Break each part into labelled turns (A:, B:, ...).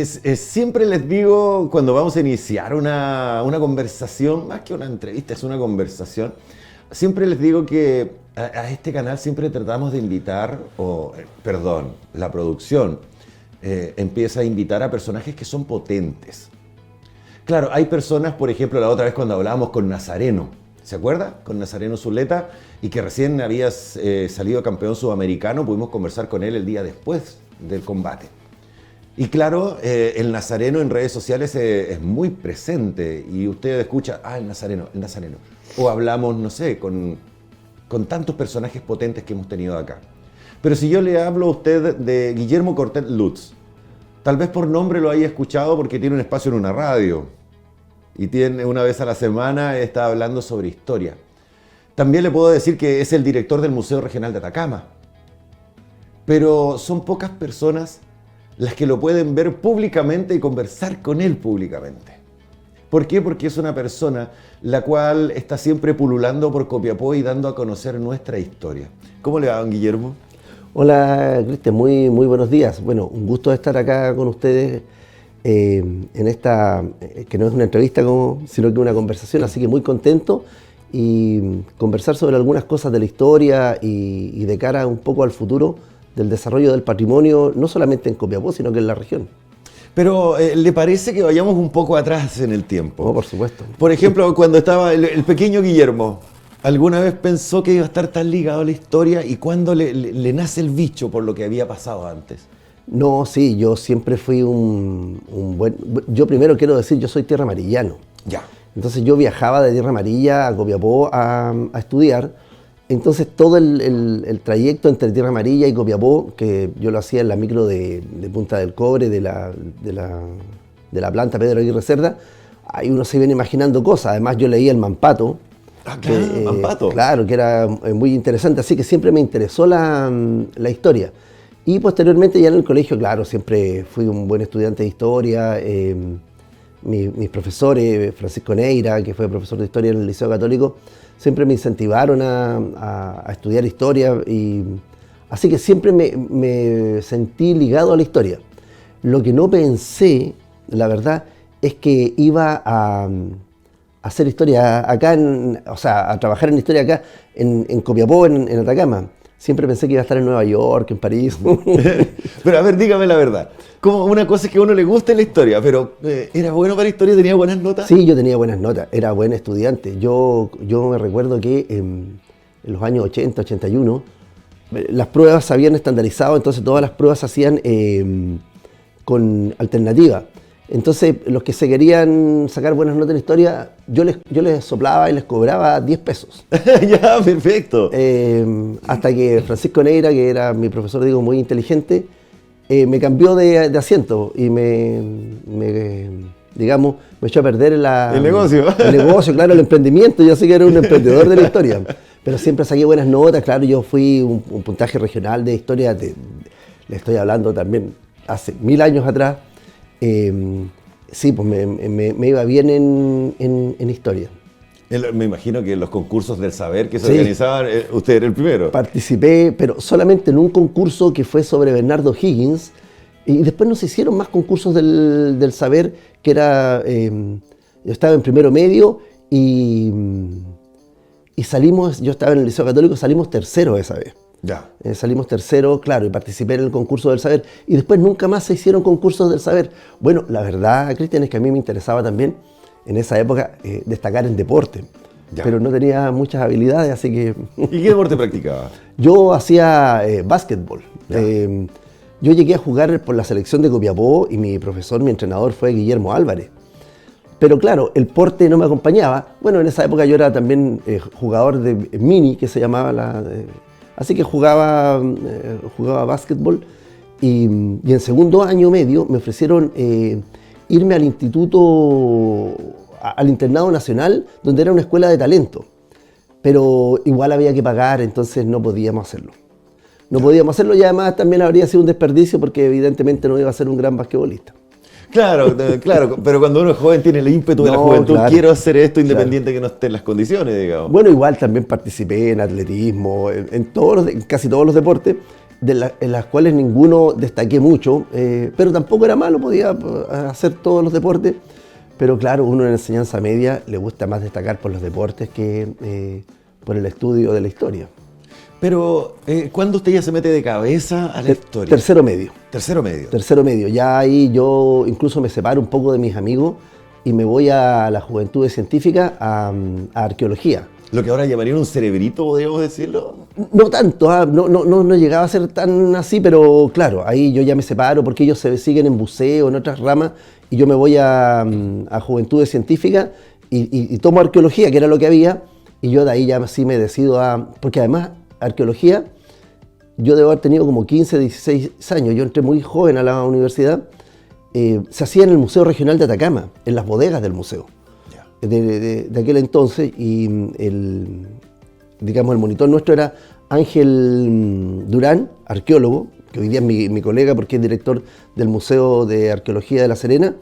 A: Siempre les digo, cuando vamos a iniciar una conversación, más que una entrevista, es una conversación, siempre les digo que a este canal siempre tratamos de invitar, la producción empieza a invitar a personajes que son potentes. Claro, hay personas, por ejemplo, la otra vez cuando hablábamos con Nazareno, ¿se acuerda? Con Nazareno Zuleta, y que recién había salido campeón sudamericano, pudimos conversar con él el día después del combate. Y claro, el Nazareno en redes sociales es muy presente y usted escucha, el Nazareno. O hablamos, no sé, con tantos personajes potentes que hemos tenido acá. Pero si yo le hablo a usted de Guillermo Cortés Lutz, tal vez por nombre lo haya escuchado porque tiene un espacio en una radio y tiene una vez a la semana está hablando sobre historia. También le puedo decir que es el director del Museo Regional de Atacama. Pero son pocas personas las que lo pueden ver públicamente y conversar con él públicamente. ¿Por qué? Porque es una persona la cual está siempre pululando por Copiapó y dando a conocer nuestra historia. ¿Cómo le va, don Guillermo?
B: Hola, Cristian, muy buenos días. Bueno, un gusto estar acá con ustedes en esta, que no es una entrevista, sino que una conversación, así que muy contento y conversar sobre algunas cosas de la historia y de cara un poco al futuro del desarrollo del patrimonio, no solamente en Copiapó, sino que en la región.
A: Pero, ¿le parece que vayamos un poco atrás en el tiempo?
B: Oh, por supuesto.
A: Por ejemplo, cuando estaba el pequeño Guillermo, ¿alguna vez pensó que iba a estar tan ligado a la historia y cuándo le nace el bicho por lo que había pasado antes?
B: No, sí, yo siempre fui un buen... Yo primero quiero decir, yo soy tierra amarillano.
A: Ya.
B: Entonces yo viajaba de Tierra Amarilla a Copiapó a estudiar. Entonces todo el trayecto entre Tierra Amarilla y Copiapó, que yo lo hacía en la micro de Punta del Cobre, de la planta Pedro Aguirre Cerda, ahí uno se viene imaginando cosas. Además yo leía el Mampato.
A: Claro, Mampato.
B: Claro, que era muy interesante, así que siempre me interesó la historia. Y posteriormente ya en el colegio, claro, siempre fui un buen estudiante de historia. Mis profesores, Francisco Neira, que fue profesor de historia en el Liceo Católico, siempre me incentivaron a estudiar historia, y así que siempre me sentí ligado a la historia. Lo que no pensé, la verdad, es que iba a hacer historia acá, a trabajar en historia acá en Copiapó, en Atacama. Siempre pensé que iba a estar en Nueva York, en París.
A: Pero a ver, dígame la verdad. Como una cosa es que a uno le gusta la historia, pero ¿era bueno para historia? ¿Tenía buenas notas?
B: Sí, yo tenía buenas notas, era buen estudiante. Yo me recuerdo que en los años 80, 81, las pruebas se habían estandarizado, entonces todas las pruebas se hacían con alternativa. Entonces, los que se querían sacar buenas notas en historia, yo les soplaba y les cobraba 10 pesos.
A: Ya, perfecto.
B: Hasta que Francisco Neira, que era mi profesor, digo, muy inteligente, me cambió de asiento y me echó a perder
A: el negocio.
B: El negocio, claro, el emprendimiento. Yo sé que era un emprendedor de la historia, pero siempre saqué buenas notas. Claro, yo fui un puntaje regional de historia, le estoy hablando también hace 1000 años atrás. Sí, pues me iba bien en historia.
A: Me imagino que en los concursos del saber que se organizaban, usted era el primero.
B: Participé, pero solamente en un concurso que fue sobre Bernardo Higgins, y después no se hicieron más concursos del saber, que era... yo estaba en primero medio y salimos, yo estaba en el Liceo Católico, salimos tercero esa vez.
A: Ya.
B: Salimos tercero, claro, y participé en el concurso del saber, y después nunca más se hicieron concursos del saber. Bueno, la verdad, Cristian, es que a mí me interesaba también en esa época destacar en deporte, pero no tenía muchas habilidades, así que...
A: ¿Y qué deporte practicaba?
B: Yo hacía básquetbol. Yo llegué a jugar por la selección de Copiapó y mi entrenador fue Guillermo Álvarez. Pero claro, el porte no me acompañaba. Bueno, en esa época yo era también jugador de mini, que se llamaba así que jugaba básquetbol, y en segundo año medio me ofrecieron irme al al internado nacional, donde era una escuela de talento, pero igual había que pagar, entonces no podíamos hacerlo. Y además también habría sido un desperdicio porque evidentemente no iba a ser un gran basquetbolista.
A: Claro, pero cuando uno es joven tiene el ímpetu de la juventud, claro, quiero hacer esto independiente que no esté en las condiciones, digamos.
B: Bueno, igual también participé en atletismo, en casi todos los deportes, en las cuales ninguno destaqué mucho, pero tampoco era malo, podía hacer todos los deportes. Pero claro, uno en enseñanza media le gusta más destacar por los deportes que por el estudio de la historia.
A: Pero, ¿cuándo usted ya se mete de cabeza a la historia?
B: Tercero medio.
A: Tercero medio.
B: Tercero medio. Ya ahí yo incluso me separo un poco de mis amigos y me voy a la Juventudes Científicas a arqueología.
A: Lo que ahora llamarían un cerebrito, podríamos decirlo.
B: No tanto, no llegaba a ser tan así, pero claro, ahí yo ya me separo porque ellos se siguen en buceo, en otras ramas, y yo me voy a Juventudes Científicas y tomo arqueología, que era lo que había, y yo de ahí ya sí me decido porque además arqueología, yo debo haber tenido como 15, 16 años, yo entré muy joven a la universidad, se hacía en el Museo Regional de Atacama, en las bodegas del museo. De aquel entonces, y el monitor nuestro era Ángel Durán, arqueólogo, que hoy día es mi colega porque es director del Museo de Arqueología de La Serena,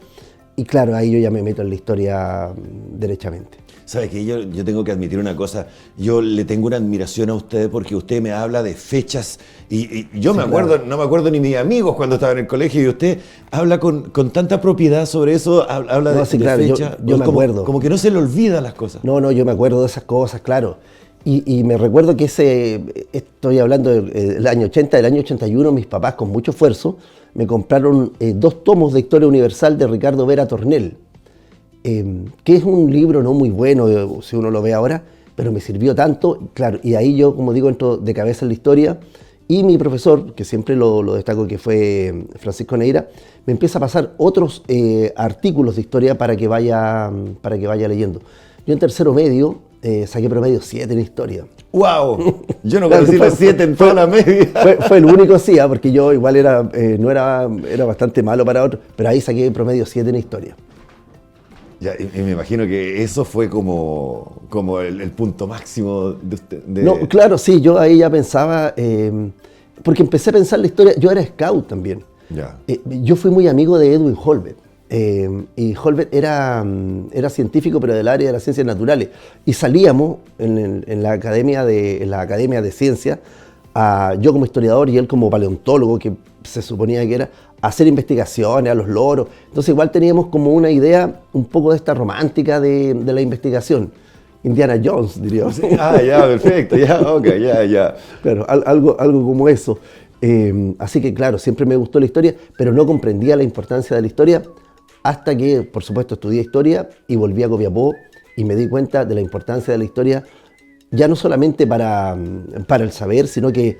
B: y claro, ahí yo ya me meto en la historia derechamente.
A: ¿Sabe qué? Yo tengo que admitir una cosa, yo le tengo una admiración a usted porque usted me habla de fechas y yo sí, me acuerdo, claro. No me acuerdo ni mis amigos cuando estaba en el colegio y usted habla con tanta propiedad sobre eso, habla de fechas.
B: Yo me acuerdo.
A: Como que no se le olvidan las cosas.
B: No, yo me acuerdo de esas cosas, claro. Y me recuerdo que estoy hablando del año 80, del año 81, mis papás con mucho esfuerzo me compraron 2 tomos de Historia Universal de Ricardo Vera Tornel. Que es un libro no muy bueno, si uno lo ve ahora, pero me sirvió tanto, claro, y ahí yo, como digo, entro de cabeza en la historia, y mi profesor, que siempre lo destaco, que fue Francisco Neira, me empieza a pasar otros artículos de historia para que vaya leyendo. Yo en tercero medio saqué promedio 7 en historia.
A: ¡Wow! Yo no conocí los 7 en toda la media.
B: Fue el único, sí, porque yo igual era bastante malo para otros, pero ahí saqué promedio 7 en historia.
A: Ya, y me imagino que eso fue como el punto máximo de usted.
B: No, claro, sí, yo ahí ya pensaba, porque empecé a pensar la historia, yo era scout también.
A: Ya.
B: Yo fui muy amigo de Edwin Holbert, y Holbert era científico, pero del área de las ciencias naturales, y salíamos en la academia de ciencias, yo como historiador y él como paleontólogo, que se suponía que era, a hacer investigaciones a los loros. Entonces igual teníamos como una idea un poco de esta romántica de la investigación. Indiana Jones, diría.
A: Sí, ya, perfecto, ya, ok, ya.
B: Claro, algo como eso. Así que claro, siempre me gustó la historia, pero no comprendía la importancia de la historia hasta que, por supuesto, estudié historia y volví a Copiapó y me di cuenta de la importancia de la historia, ya no solamente para el saber, sino que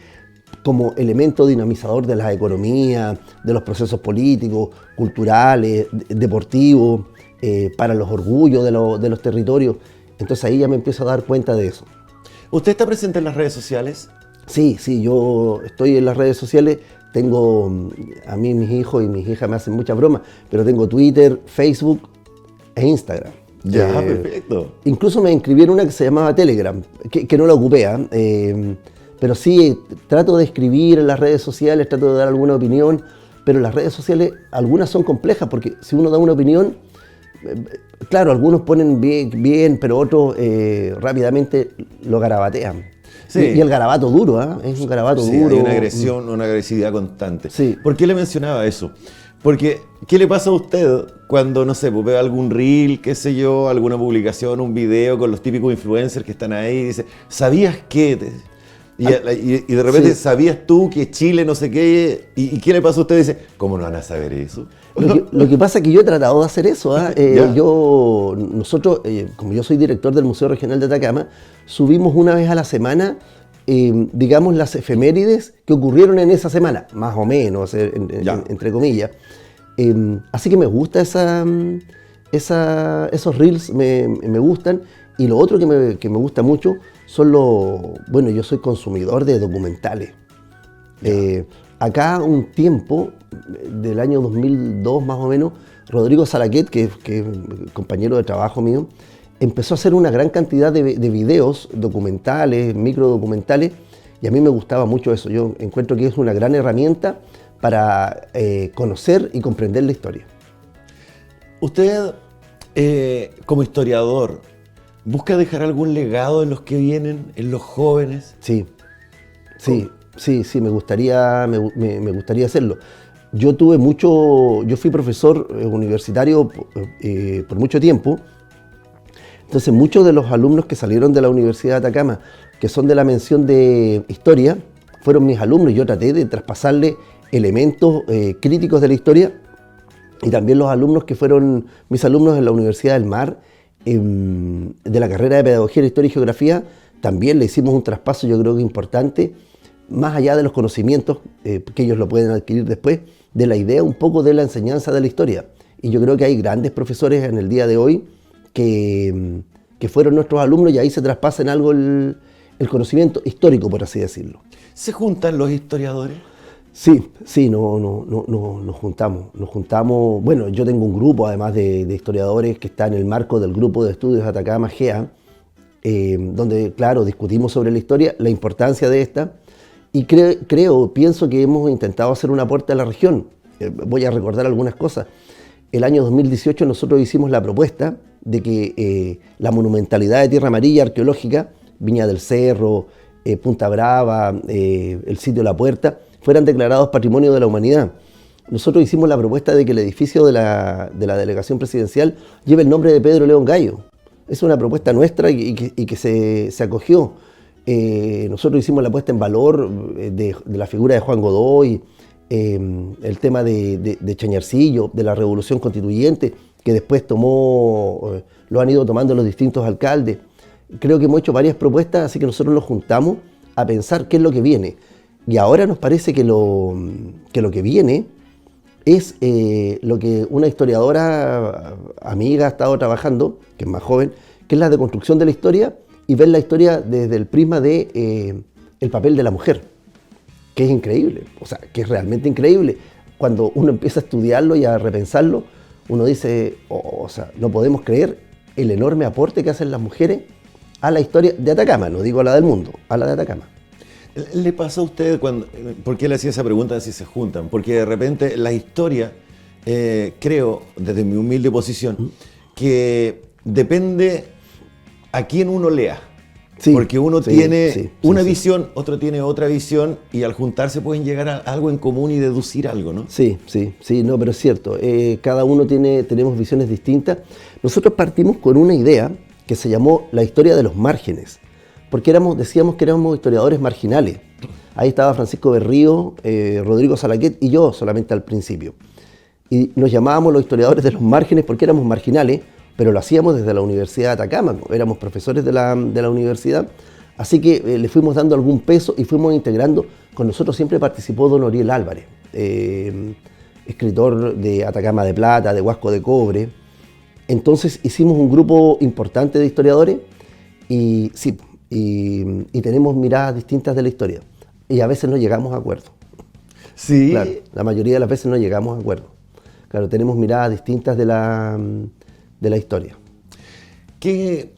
B: como elemento dinamizador de la economía, de los procesos políticos, culturales, deportivos, para los orgullos de los territorios. Entonces ahí ya me empiezo a dar cuenta de eso.
A: ¿Usted está presente en las redes sociales?
B: Sí, yo estoy en las redes sociales. Tengo, a mí mis hijos y mis hijas me hacen muchas bromas, pero tengo Twitter, Facebook e Instagram.
A: Ya, perfecto.
B: Incluso me inscribí en una que se llamaba Telegram, que no la ocupé, pero sí trato de escribir en las redes sociales, trato de dar alguna opinión, pero las redes sociales, algunas son complejas, porque si uno da una opinión, claro, algunos ponen bien, pero otros rápidamente lo garabatean. Sí. Y el garabato duro, es un garabato duro.
A: Hay una agresión, una agresividad constante.
B: Sí.
A: ¿Por qué le mencionaba eso? Porque, ¿qué le pasa a usted cuando, no sé, ve algún reel, qué sé yo, alguna publicación, un video con los típicos influencers que están ahí y dice, ¿sabías qué? Y de repente, sí. ¿Sabías tú que Chile no sé qué? ¿Y qué le pasa a usted? Dice, ¿cómo no van a saber eso?
B: Lo que pasa es que yo he tratado de hacer eso. Nosotros, como yo soy director del Museo Regional de Atacama, subimos una vez a la semana, digamos, las efemérides que ocurrieron en esa semana, más o menos, entre comillas. Así que me gusta esos reels, me gustan. Y lo otro que me gusta mucho son bueno, yo soy consumidor de documentales. Acá un tiempo, del año 2002 más o menos, Rodrigo Salaquet, que es compañero de trabajo mío, empezó a hacer una gran cantidad de videos documentales, microdocumentales, y a mí me gustaba mucho eso. Yo encuentro que es una gran herramienta para conocer y comprender la historia.
A: Usted, como historiador, ¿busca dejar algún legado en los que vienen, en los jóvenes?
B: Sí. sí, me gustaría, me gustaría hacerlo. Yo fui profesor universitario por mucho tiempo. Entonces muchos de los alumnos que salieron de la Universidad de Atacama, que son de la mención de historia, fueron mis alumnos. Yo traté de traspasarle elementos críticos de la historia, y también los alumnos que fueron mis alumnos en la Universidad del Mar, de la carrera de Pedagogía, Historia y Geografía, también le hicimos un traspaso, yo creo que importante, más allá de los conocimientos que ellos lo pueden adquirir después, de la idea un poco de la enseñanza de la historia. Y yo creo que hay grandes profesores en el día de hoy que fueron nuestros alumnos, y ahí se traspasa en algo el conocimiento histórico, por así decirlo.
A: ¿Se juntan los historiadores?
B: Sí, nos juntamos. Bueno, yo tengo un grupo además de historiadores que está en el marco del grupo de estudios Atacama GEA, donde, claro, discutimos sobre la historia, la importancia de esta, y pienso que hemos intentado hacer un aporte a la región. Voy a recordar algunas cosas. El año 2018 nosotros hicimos la propuesta de que la monumentalidad de Tierra Amarilla arqueológica, Viña del Cerro, Punta Brava, el sitio La Puerta, fueran declarados Patrimonio de la Humanidad. Nosotros hicimos la propuesta de que el edificio de la delegación presidencial lleve el nombre de Pedro León Gallo. Es una propuesta nuestra y que se acogió. Nosotros hicimos la puesta en valor de la figura de Juan Godoy, el tema de Chañarcillo, de la Revolución Constituyente, que después lo han ido tomando los distintos alcaldes. Creo que hemos hecho varias propuestas, así que nosotros nos juntamos a pensar qué es lo que viene. Y ahora nos parece que lo que viene es lo que una historiadora amiga ha estado trabajando, que es más joven, que es la deconstrucción de la historia, y ver la historia desde el prisma de el papel de la mujer, que es increíble, o sea, que es realmente increíble. Cuando uno empieza a estudiarlo y a repensarlo, uno dice, o sea, no podemos creer el enorme aporte que hacen las mujeres a la historia de Atacama, no digo a la del mundo, a la de Atacama.
A: ¿Le pasa a usted por qué le hacía esa pregunta de si se juntan? Porque de repente la historia, creo, desde mi humilde posición, que depende a quién uno lea. Sí, porque uno tiene una visión, otro tiene otra visión, y al juntarse pueden llegar a algo en común y deducir algo, ¿no?
B: Sí, no, pero es cierto. Cada uno tenemos visiones distintas. Nosotros partimos con una idea que se llamó la historia de los márgenes, porque decíamos que éramos historiadores marginales. Ahí estaba Francisco Berrío, Rodrigo Salaquet y yo solamente al principio. Y nos llamábamos los historiadores de los márgenes porque éramos marginales, pero lo hacíamos desde la Universidad de Atacama, éramos profesores de la universidad, así que le fuimos dando algún peso y fuimos integrando. Con nosotros siempre participó don Oriel Álvarez, escritor de Atacama de Plata, de Huasco de Cobre. Entonces hicimos un grupo importante de historiadores y tenemos miradas distintas de la historia, y a veces no llegamos a acuerdo.
A: Sí.
B: Claro, la mayoría de las veces no llegamos a acuerdo. Claro, tenemos miradas distintas de la historia.
A: ¿Qué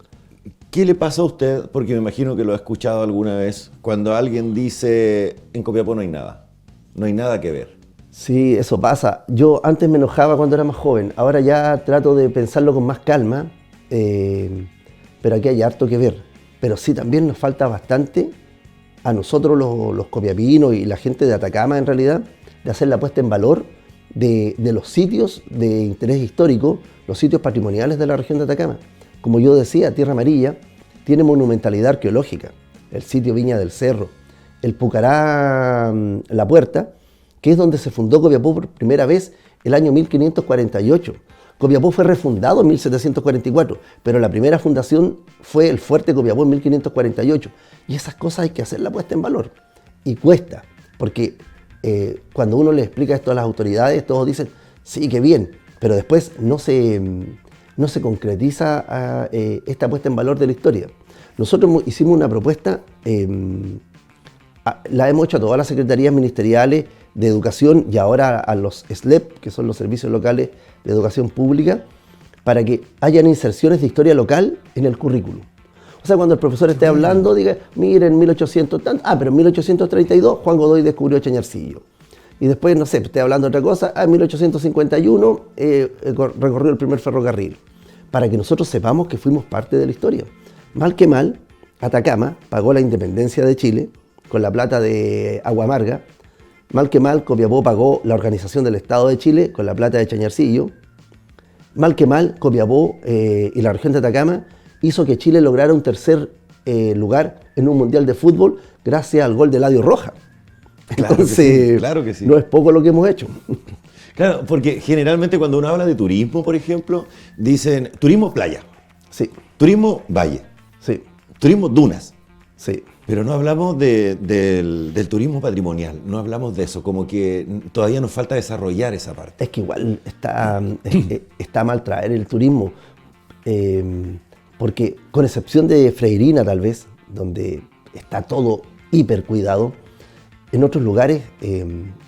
A: le pasa a usted? Porque me imagino que lo ha escuchado alguna vez, cuando alguien dice, en Copiapó no hay nada que ver.
B: Sí, eso pasa. Yo antes me enojaba cuando era más joven, ahora ya trato de pensarlo con más calma, pero aquí hay harto que ver. Pero sí, también nos falta bastante a nosotros los copiapinos y la gente de Atacama en realidad, de hacer la puesta en valor de los sitios de interés histórico, los sitios patrimoniales de la región de Atacama. Como yo decía, Tierra Amarilla tiene monumentalidad arqueológica, el sitio Viña del Cerro, el Pucará La Puerta, que es donde se fundó Copiapó por primera vez el año 1548. Copiapó fue refundado en 1744, pero la primera fundación fue el Fuerte Copiapó en 1548. Y esas cosas hay que hacerla puesta en valor. Y cuesta, porque cuando uno le explica esto a las autoridades, todos dicen, sí, qué bien, pero después no se concretiza esta puesta en valor de la historia. Nosotros hicimos una propuesta, la hemos hecho a todas las secretarías ministeriales de educación y ahora a los SLEP, que son los servicios locales de educación pública, para que hayan inserciones de historia local en el currículum. O sea, cuando el profesor esté hablando, diga, miren, 1800, pero en 1832 Juan Godoy descubrió Chañarcillo. Y después, no sé, esté hablando de otra cosa, en 1851 recorrió el primer ferrocarril. Para que nosotros sepamos que fuimos parte de la historia. Mal que mal, Atacama pagó la independencia de Chile con la plata de Agua Amarga. Mal que mal, Copiapó pagó la organización del Estado de Chile con la plata de Chañarcillo. Mal que mal, Copiapó y la región de Atacama hizo que Chile lograra un tercer lugar en un mundial de fútbol gracias al gol de Eladio Roja. Entonces,
A: claro que sí.
B: No es poco lo que hemos hecho.
A: Claro, porque generalmente cuando uno habla de turismo, por ejemplo, dicen turismo playa,
B: Sí,
A: turismo valle,
B: sí,
A: turismo dunas,
B: sí.
A: pero no hablamos del turismo patrimonial, no hablamos de eso, como que todavía nos falta desarrollar esa parte.
B: Es que igual está mal traer el turismo, porque con excepción de Freirina tal vez, donde está todo hiper cuidado, en otros lugares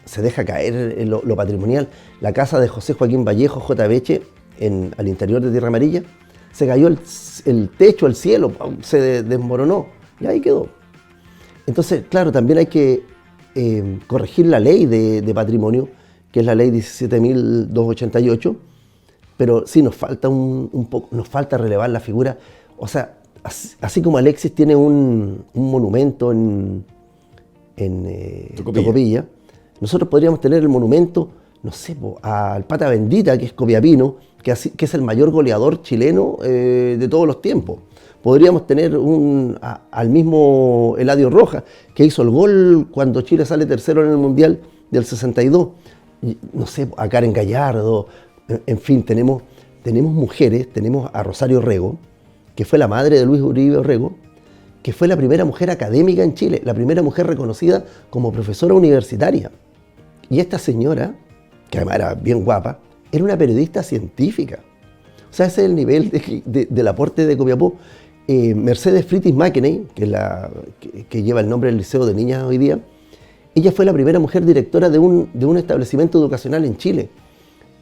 B: se deja caer lo patrimonial. La casa de José Joaquín Vallejo, J. Beche, al interior de Tierra Amarilla, se cayó el techo, el cielo, se desmoronó y ahí quedó. Entonces, claro, también hay que corregir la ley de patrimonio, que es la ley 17.288, pero sí nos falta un poco, nos falta relevar la figura. O sea, así como Alexis tiene un monumento en Tocopilla, nosotros podríamos tener el monumento, no sé, al Pata Bendita, que es copiapino, que es el mayor goleador chileno de todos los tiempos. Podríamos tener al mismo Eladio Roja, que hizo el gol cuando Chile sale tercero en el Mundial del 62. Y, no sé, a Karen Gallardo, en fin, tenemos mujeres, tenemos a Rosario Rego, que fue la madre de Luis Uribe Rego, que fue la primera mujer académica en Chile, la primera mujer reconocida como profesora universitaria. Y esta señora, que además era bien guapa, era una periodista científica. O sea, ese es el nivel del aporte de Copiapó. Mercedes Fritis Mackenney, que lleva el nombre del Liceo de Niñas hoy día, ella fue la primera mujer directora de un establecimiento educacional en Chile.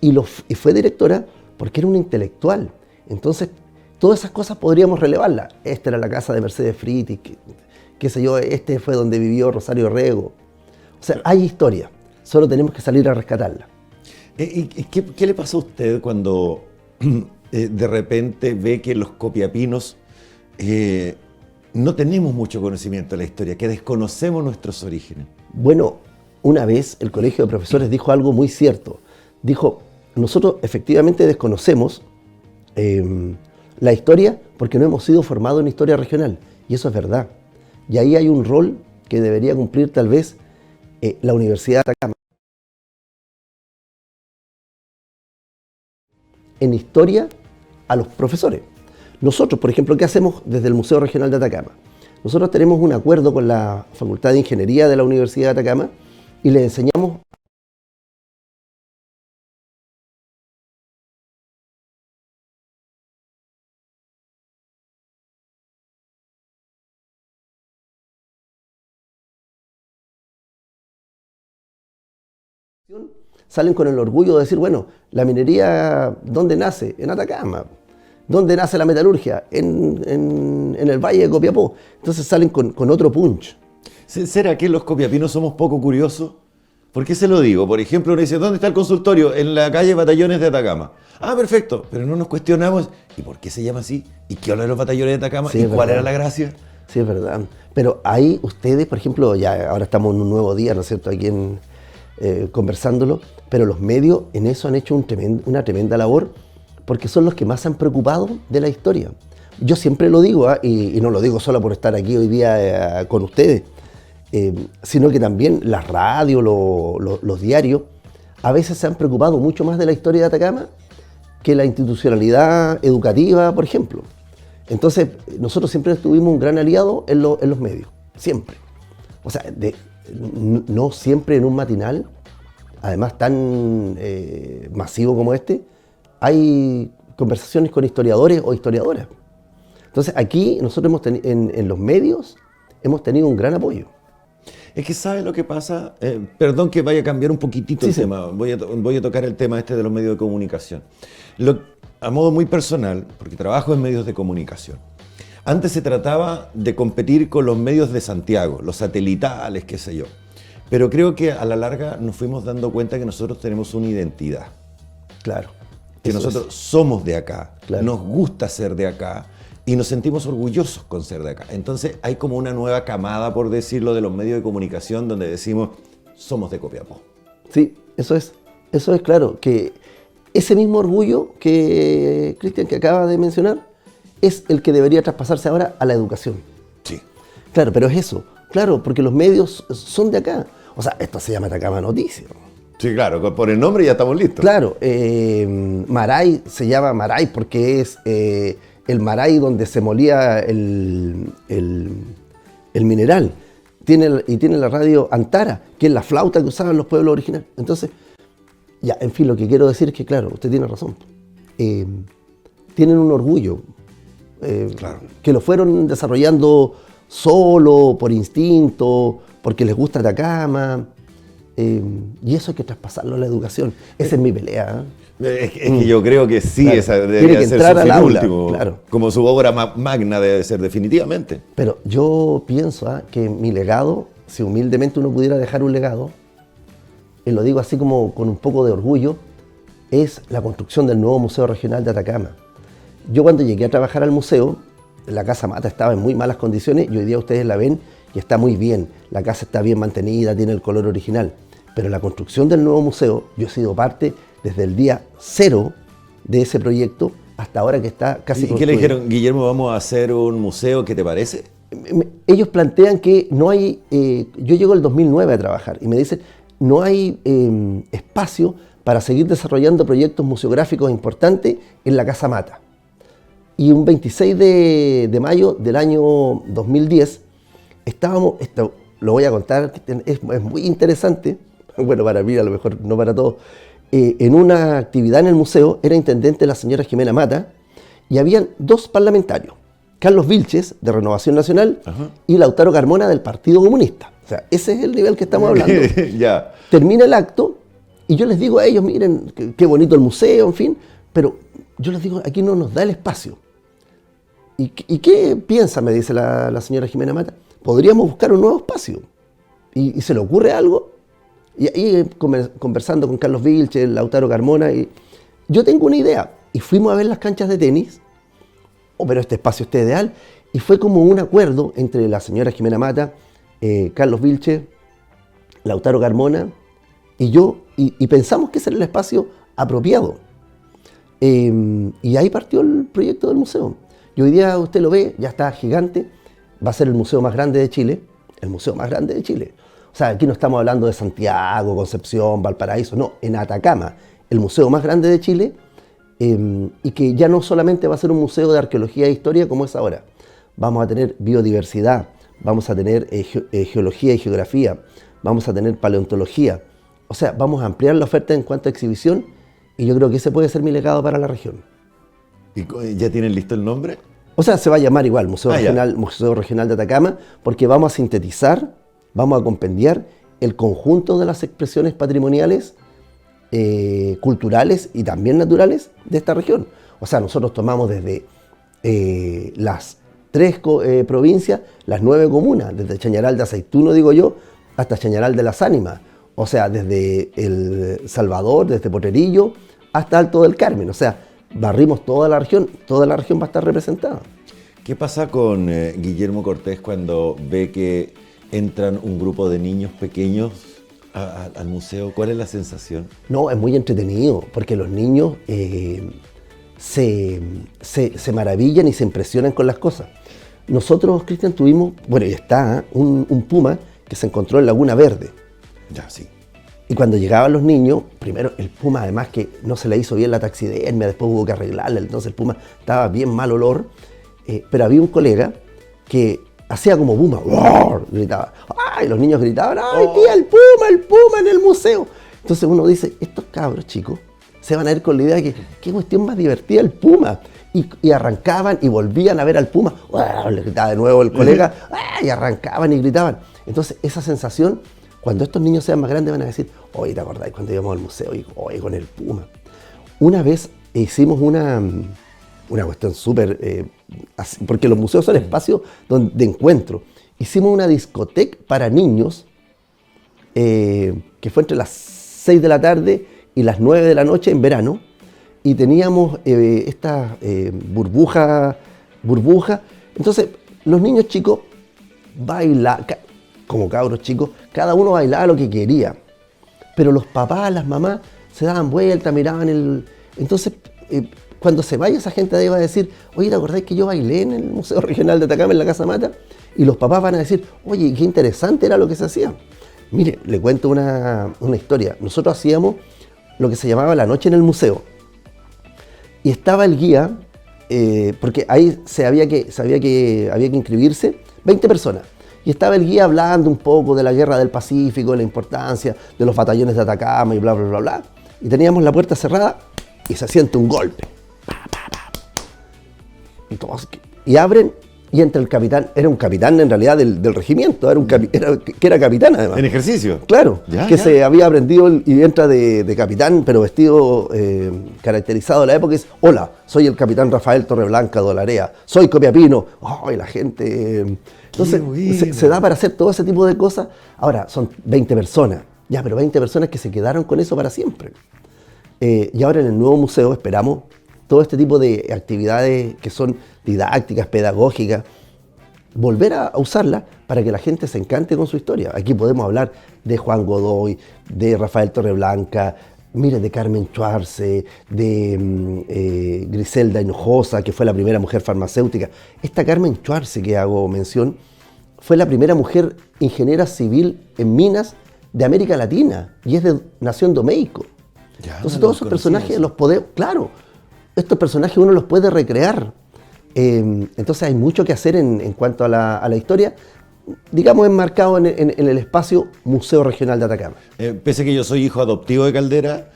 B: Y fue directora porque era una intelectual. Entonces, todas esas cosas podríamos relevarlas. Esta era la casa de Mercedes Fritis, qué sé yo, este fue donde vivió Rosario Rego. O sea, hay historia, solo tenemos que salir a rescatarla.
A: ¿Y qué le pasó a usted cuando de repente ve que los copiapinos no tenemos mucho conocimiento de la historia, que desconocemos nuestros orígenes?
B: Bueno, una vez el Colegio de Profesores dijo algo muy cierto. Dijo, nosotros efectivamente desconocemos la historia porque no hemos sido formados en historia regional. Y eso es verdad. Y ahí hay un rol que debería cumplir tal vez la Universidad de Atacama. En historia a los profesores. Nosotros, por ejemplo, ¿qué hacemos desde el Museo Regional de Atacama? Nosotros tenemos un acuerdo con la Facultad de Ingeniería de la Universidad de Atacama y les enseñamos salen con el orgullo de decir, bueno, la minería, ¿dónde nace? En Atacama. ¿Dónde nace la metalurgia? En el Valle de Copiapó. Entonces salen con otro punch.
A: ¿Será que los copiapinos somos poco curiosos? ¿Por qué se lo digo? Por ejemplo, uno dice, ¿dónde está el consultorio? En la calle Batallones de Atacama. Ah, perfecto, pero no nos cuestionamos, ¿y por qué se llama así? ¿Y qué habla de los batallones de Atacama?
B: Sí,
A: ¿Y cuál era la gracia?
B: Sí, es verdad. Pero ahí ustedes, por ejemplo, ya ahora estamos en un nuevo día, ¿no es cierto?, aquí conversándolo, pero los medios en eso han hecho una tremenda labor porque son los que más se han preocupado de la historia. Yo siempre lo digo, y no lo digo solo por estar aquí hoy día con ustedes, sino que también las radios, los diarios, a veces se han preocupado mucho más de la historia de Atacama que la institucionalidad educativa, por ejemplo. Entonces, nosotros siempre tuvimos un gran aliado en los medios, siempre. O sea, no siempre en un matinal, además tan masivo como este, hay conversaciones con historiadores o historiadoras. Entonces, aquí nosotros en los medios hemos tenido un gran apoyo.
A: Es que ¿sabe lo que pasa? Perdón que vaya a cambiar un poquitito el tema. Voy a tocar el tema de los medios de comunicación. A modo muy personal, porque trabajo en medios de comunicación. Antes se trataba de competir con los medios de Santiago, los satelitales, qué sé yo. Pero creo que a la larga nos fuimos dando cuenta que nosotros tenemos una identidad.
B: Claro.
A: Que nosotros somos de acá,
B: claro.
A: Nos gusta ser de acá. y nos sentimos orgullosos con ser de acá. Entonces hay como una nueva camada, por decirlo, de los medios de comunicación donde decimos, somos de Copiapó.
B: Sí, eso es claro, que ese mismo orgullo que Cristian que acaba de mencionar es el que debería traspasarse ahora a la educación.
A: Sí.
B: Claro, pero es eso, claro, porque los medios son de acá. O sea, esto se llama Atacama Noticias.
A: Sí, claro, por el nombre ya estamos listos.
B: Claro, Maray se llama Maray porque es el Maray donde se molía el mineral. Tiene la radio Antara, que es la flauta que usaban los pueblos originales. Entonces, ya, en fin, lo que quiero decir es que, claro, usted tiene razón. Tienen un orgullo,
A: Claro.
B: que lo fueron desarrollando solo, por instinto, porque les gusta Atacama. Y eso hay que traspasarlo a la educación. Esa es mi pelea.
A: Es que yo creo que sí,
B: Claro.
A: esa
B: Tiene
A: debería
B: que
A: ser
B: entrar
A: su
B: al
A: fin
B: aula,
A: último.
B: claro.
A: Como su obra magna debe ser, definitivamente.
B: Pero yo pienso que mi legado, si humildemente uno pudiera dejar un legado, y lo digo así como con un poco de orgullo, es la construcción del nuevo Museo Regional de Atacama. Yo cuando llegué a trabajar al museo, la Casa Mata estaba en muy malas condiciones y hoy día ustedes la ven y está muy bien. La casa está bien mantenida, tiene el color original. Pero la construcción del nuevo museo, yo he sido parte desde el día 0 de ese proyecto hasta ahora que está casi
A: ¿Y qué
B: construido.
A: le dijeron? Guillermo, vamos a hacer un museo, ¿qué te parece?
B: Ellos plantean que no hay, yo llego el 2009 a trabajar y me dicen, no hay espacio para seguir desarrollando proyectos museográficos importantes en la Casa Mata. Y un 26 de mayo del año 2010, estábamos, esto lo voy a contar, es muy interesante, bueno, para mí a lo mejor no para todos, en una actividad en el museo era intendente la señora Jimena Mata y habían 2 parlamentarios, Carlos Vilches, de Renovación Nacional,
A: Ajá.
B: y Lautaro Carmona, del Partido Comunista. O sea, ese es el nivel que estamos hablando.
A: Ya.
B: Termina el acto y yo les digo a ellos, miren, qué bonito el museo, en fin, pero yo les digo, aquí no nos da el espacio. ¿Y qué piensa? Me dice la señora Jimena Mata. Podríamos buscar un nuevo espacio. ¿Y se le ocurre algo? Y ahí conversando con Carlos Vilches, Lautaro Carmona, y yo tengo una idea. Y fuimos a ver las canchas de tenis. Oh, pero este espacio está ideal. Y fue como un acuerdo entre la señora Jimena Mata, Carlos Vilches, Lautaro Carmona y yo, y pensamos que ese era el espacio apropiado. Y ahí partió el proyecto del museo. Y hoy día usted lo ve, ya está gigante, va a ser el museo más grande de Chile, el museo más grande de Chile. O sea, aquí no estamos hablando de Santiago, Concepción, Valparaíso, no, en Atacama, el museo más grande de Chile, y que ya no solamente va a ser un museo de arqueología e historia como es ahora. Vamos a tener biodiversidad, vamos a tener geología y geografía, vamos a tener paleontología. O sea, vamos a ampliar la oferta en cuanto a exhibición y yo creo que ese puede ser mi legado para la región.
A: ¿Y ya tienen listo el nombre?
B: O sea, se va a llamar igual Museo
A: Ya.
B: Regional de Atacama, porque vamos a sintetizar, vamos a compendiar el conjunto de las expresiones patrimoniales, culturales y también naturales de esta región. O sea, nosotros tomamos desde las 3 provincias, las 9 comunas, desde Chañaral de Aceituno, digo yo, hasta Chañaral de las Ánimas. O sea, desde El Salvador, desde Potrerillo, hasta Alto del Carmen. O sea, barrimos toda la región va a estar representada.
A: ¿Qué pasa con Guillermo Cortés cuando ve que entran un grupo de niños pequeños al museo? ¿Cuál es la sensación?
B: No, es muy entretenido, porque los niños se maravillan y se impresionan con las cosas. Nosotros, Cristian, tuvimos, bueno, y está un puma que se encontró en Laguna Verde.
A: Ya, sí.
B: Y cuando llegaban los niños, primero el puma, además que no se le hizo bien la taxidermia, después hubo que arreglarla, entonces el puma estaba bien mal olor, pero había un colega que hacía como puma, ¡roar! Gritaba, ¡ay! Los niños gritaban, ¡ay, tía, el puma en el museo! Entonces uno dice, estos cabros chicos se van a ir con la idea de que qué cuestión más divertida el puma. Y arrancaban y volvían a ver al puma, ¡oh! Le gritaba de nuevo el colega, ¡ah! Y arrancaban y gritaban. Entonces esa sensación, cuando estos niños sean más grandes van a decir, oye, ¿te acordás cuando íbamos al museo? Y oye, con el puma. Una vez hicimos una cuestión súper, porque los museos son espacios de encuentro. Hicimos una discoteca para niños que fue entre las 6 de la tarde y las 9 de la noche en verano. Y teníamos estas burbujas burbuja. Entonces, los niños chicos bailaban, como cabros chicos, cada uno bailaba lo que quería. Pero los papás, las mamás, se daban vueltas, miraban Entonces, cuando se vaya esa gente de ahí va a decir, oye, ¿te acordás que yo bailé en el Museo Regional de Atacama, en la Casa Mata? Y los papás van a decir, oye, qué interesante era lo que se hacía. Mire, le cuento una historia. Nosotros hacíamos lo que se llamaba la noche en el museo. Y estaba el guía, porque ahí había que inscribirse 20 personas. Y estaba el guía hablando un poco de la guerra del Pacífico, de la importancia de los batallones de Atacama y bla, bla, bla, bla. Y teníamos la puerta cerrada y se siente un golpe. Y abren y entra el capitán. Era un capitán en realidad del regimiento, que era capitán además.
A: ¿En ejercicio?
B: Claro, se había aprendido y entra de capitán, pero vestido, caracterizado de la época. Es, hola, soy el capitán Rafael Torreblanca Dolarea, soy copiapino. ¡Ay, la gente! Entonces se da para hacer todo ese tipo de cosas. Ahora, son 20 personas, ya, pero 20 personas que se quedaron con eso para siempre. Y ahora en el nuevo museo esperamos todo este tipo de actividades que son didácticas, pedagógicas, volver a usarlas para que la gente se encante con su historia. Aquí podemos hablar de Juan Godoy, de Rafael Torreblanca, mire, de Carmen Schwarze, de Griselda Hinojosa, que fue la primera mujer farmacéutica. Esta Carmen Schwarze que hago mención, fue la primera mujer ingeniera civil en minas de América Latina y nació en Domeico. Entonces todos esos personajes los podemos, claro, estos personajes uno los puede recrear. Entonces hay mucho que hacer en cuanto a la historia, digamos enmarcado en el espacio Museo Regional de Atacama.
A: Pese a que yo soy hijo adoptivo de Caldera,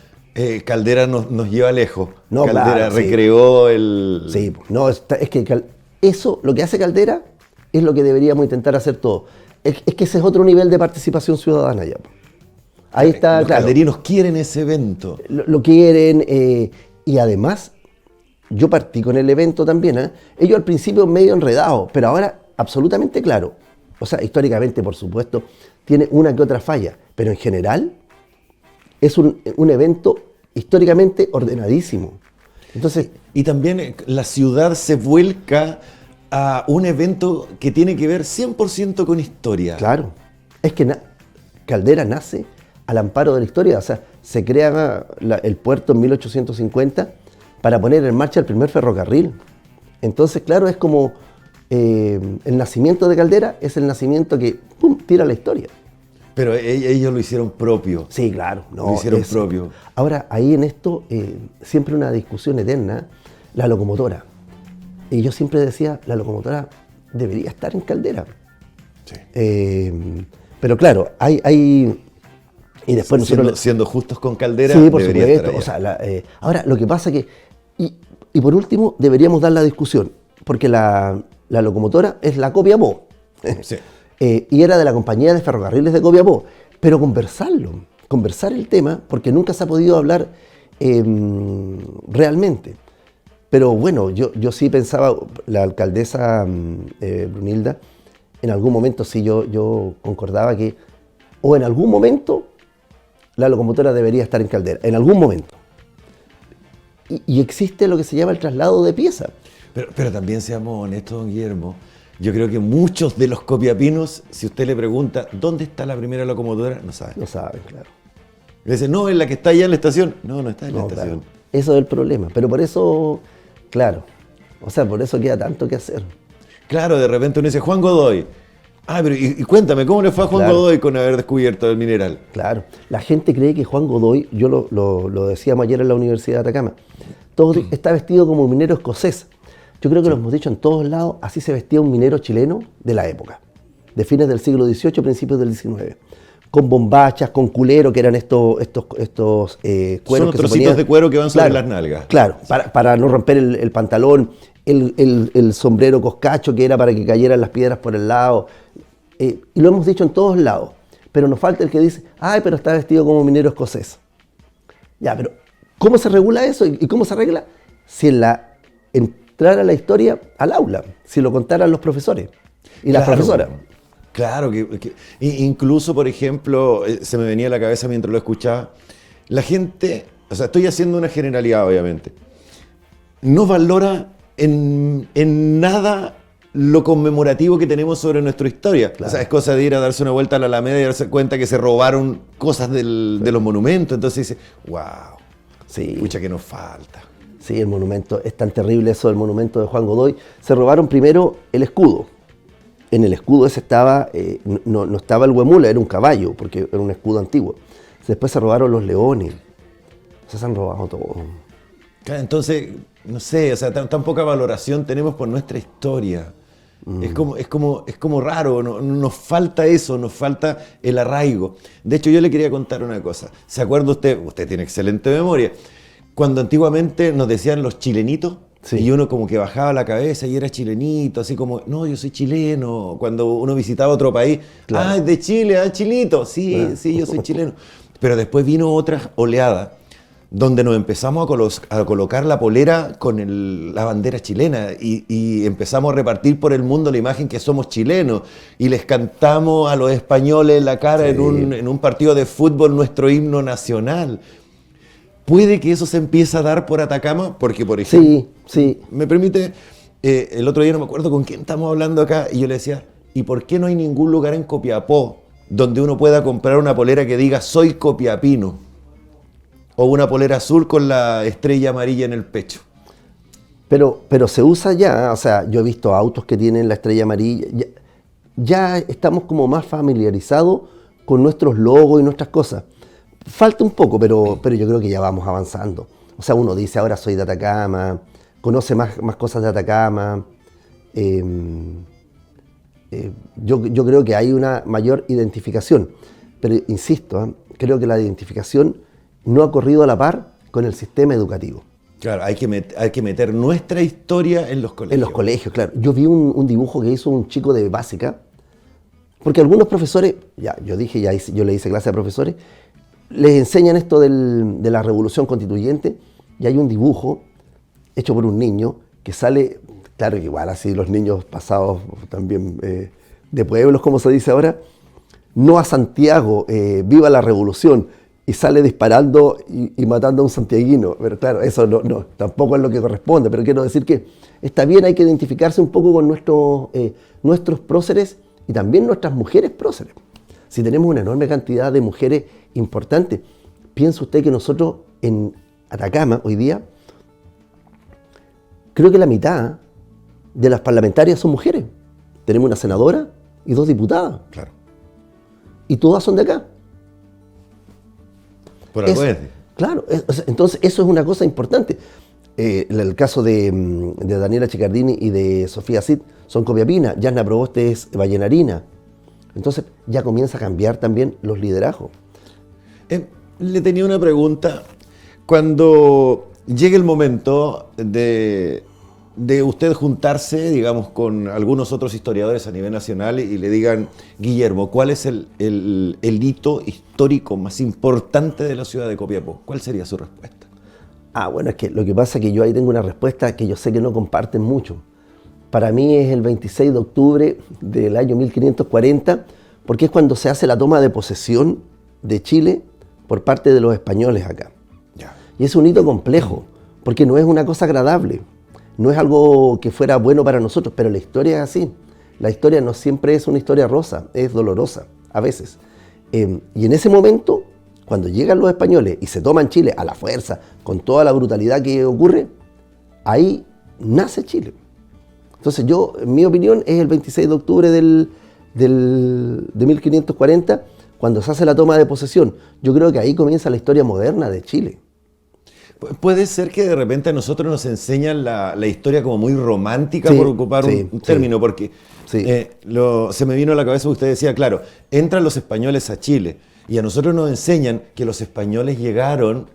A: Caldera nos lleva lejos.
B: No,
A: Caldera
B: claro,
A: recreó el...
B: Sí, no, es que eso, lo que hace Caldera, es lo que deberíamos intentar hacer todos. Es que ese es otro nivel de participación ciudadana ya. Ahí está,
A: Los
B: claro.
A: calderinos quieren ese evento.
B: Lo quieren, y además, yo partí con el evento también. Ellos al principio medio enredados, pero ahora absolutamente claro. O sea, históricamente, por supuesto, tiene una que otra falla, pero en general es un evento históricamente ordenadísimo. Entonces,
A: y también la ciudad se vuelca a un evento que tiene que ver 100% con historia.
B: Claro, es que Caldera nace al amparo de la historia. O sea, se crea el puerto en 1850 para poner en marcha el primer ferrocarril. Entonces, claro, es como el nacimiento de Caldera es el nacimiento que ¡pum!, tira la historia.
A: Pero ellos lo hicieron propio.
B: Sí, claro. No,
A: lo hicieron propio.
B: Ahora, ahí en esto, siempre una discusión eterna, la locomotora. Y yo siempre decía, la locomotora debería estar en Caldera.
A: Sí.
B: Pero claro, hay y después nosotros
A: siendo justos con Caldera,
B: sí, por
A: debería
B: supuesto.
A: estar allá.
B: O sea, ahora, lo que pasa que, y por último, deberíamos dar la discusión, porque la locomotora es la Copiapó.
A: Sí.
B: Y era de la compañía de ferrocarriles de Copiapó, pero conversar el tema, porque nunca se ha podido hablar realmente. Pero bueno, yo sí pensaba, la alcaldesa Brunilda, en algún momento sí yo concordaba que, o en algún momento, la locomotora debería estar en Caldera, en algún momento. Y existe lo que se llama el traslado de piezas.
A: Pero también seamos honestos, don Guillermo, yo creo que muchos de los copiapinos, si usted le pregunta, ¿dónde está la primera locomotora? No saben.
B: No saben, claro.
A: Le dicen, no, es la que está allá en la estación. No está en la estación.
B: Claro. Eso es el problema. Pero por eso, claro, o sea, por eso queda tanto que hacer.
A: Claro, de repente uno dice, Juan Godoy. Ah, pero y cuéntame, ¿cómo le fue a Juan Godoy con haber descubierto el mineral?
B: Claro, la gente cree que Juan Godoy, yo lo decíamos ayer en la Universidad de Atacama, todo está vestido como un minero escocés. Yo creo que lo hemos dicho en todos lados, así se vestía un minero chileno de la época, de fines del siglo XVIII, principios del XIX. Con bombachas, con culero, que eran estos cueros.
A: Son los trocitos de cuero que van sobre las nalgas.
B: Claro, para no romper el pantalón, el sombrero coscacho, que era para que cayeran las piedras por el lado. Y lo hemos dicho en todos lados, pero nos falta el que dice, ay, pero está vestido como minero escocés. Ya, pero ¿cómo se regula eso y cómo se arregla? Si entrara la historia al aula, si lo contaran los profesores y las profesoras.
A: Claro, incluso, por ejemplo, se me venía a la cabeza mientras lo escuchaba, la gente, o sea, estoy haciendo una generalidad, obviamente, no valora en nada lo conmemorativo que tenemos sobre nuestra historia.
B: Claro.
A: O sea, es cosa de ir a darse una vuelta a la Alameda y darse cuenta que se robaron cosas de los monumentos. Entonces dice, wow,
B: Sí.
A: pucha que nos falta.
B: Sí, el monumento, es tan terrible eso del monumento de Juan Godoy. Se robaron primero el escudo. En el escudo ese estaba, no estaba el huemula, era un caballo, porque era un escudo antiguo. Después se robaron los leones. O sea, se han robado todo.
A: Claro, entonces, no sé, o sea, tan poca valoración tenemos por nuestra historia. Es como raro, nos falta eso, nos falta el arraigo. De hecho, yo le quería contar una cosa. ¿Se acuerda usted tiene excelente memoria, cuando antiguamente nos decían los chilenitos?
B: Sí.
A: Y uno como que bajaba la cabeza y era chilenito, así como, no, yo soy chileno. Cuando uno visitaba otro país,
B: Claro.
A: ah, es de Chile, ah, chilito. Sí,
B: Claro.
A: sí, yo soy chileno. Pero después vino otra oleada donde nos empezamos a colocar la polera con la bandera chilena y empezamos a repartir por el mundo la imagen que somos chilenos y les cantamos a los españoles en la cara
B: Sí.
A: en un partido de fútbol nuestro himno nacional. ¿Puede que eso se empiece a dar por Atacama? Porque, por ejemplo,
B: Sí, sí.
A: me permite, el otro día no me acuerdo con quién estamos hablando acá y yo le decía, ¿y por qué no hay ningún lugar en Copiapó donde uno pueda comprar una polera que diga soy copiapino? O una polera azul con la estrella amarilla en el pecho.
B: Pero se usa ya, o sea, yo he visto autos que tienen la estrella amarilla. Ya estamos como más familiarizados con nuestros logos y nuestras cosas. Falta un poco, pero yo creo que ya vamos avanzando. O sea, uno dice ahora soy de Atacama, conoce más cosas de Atacama. Yo creo que hay una mayor identificación. Pero insisto, creo que la identificación no ha corrido a la par con el sistema educativo.
A: Claro, hay que meter nuestra historia en los colegios.
B: En los colegios, claro. Yo vi un dibujo que hizo un chico de básica, porque algunos profesores, yo le hice clase a profesores, les enseñan esto de la Revolución Constituyente, y hay un dibujo hecho por un niño que sale, claro que igual así los niños pasados también de pueblos, como se dice ahora, no a Santiago, viva la Revolución, y sale disparando y matando a un santiaguino. Pero claro, eso no, tampoco es lo que corresponde, pero quiero decir que está bien, hay que identificarse un poco con nuestros próceres y también nuestras mujeres próceres. Si tenemos una enorme cantidad de mujeres importantes, piensa usted que nosotros en Atacama hoy día, creo que la mitad de las parlamentarias son mujeres. Tenemos una senadora y 2 diputadas.
A: Claro.
B: Y todas son de acá.
A: Por algo es.
B: Claro, entonces eso es una cosa importante. El caso de Daniela Chicardini y de Sofía Cid son copiapinas, Yasna Proboste es vallenarina. Entonces ya comienza a cambiar también los liderazgos.
A: Le tenía una pregunta. Cuando llegue el momento de usted juntarse, digamos, con algunos otros historiadores a nivel nacional y le digan, Guillermo, ¿cuál es el hito histórico más importante de la ciudad de Copiapó? ¿Cuál sería su respuesta?
B: Bueno, es que lo que pasa es que yo ahí tengo una respuesta que yo sé que no comparten mucho. Para mí es el 26 de octubre del año 1540, porque es cuando se hace la toma de posesión de Chile por parte de los españoles acá.
A: Ya.
B: Y es un hito complejo, porque no es una cosa agradable. No es algo que fuera bueno para nosotros, pero la historia es así. La historia no siempre es una historia rosa, es dolorosa, a veces. Y en ese momento, cuando llegan los españoles y se toman Chile a la fuerza, con toda la brutalidad que ocurre, ahí nace Chile. Entonces yo, en mi opinión, es el 26 de octubre de 1540, cuando se hace la toma de posesión. Yo creo que ahí comienza la historia moderna de Chile.
A: Puede ser que de repente a nosotros nos enseñan la historia como muy romántica,
B: Sí,
A: por ocupar
B: sí,
A: un término, porque
B: sí.
A: se me vino a la cabeza que usted decía, claro, entran los españoles a Chile y a nosotros nos enseñan que los españoles llegaron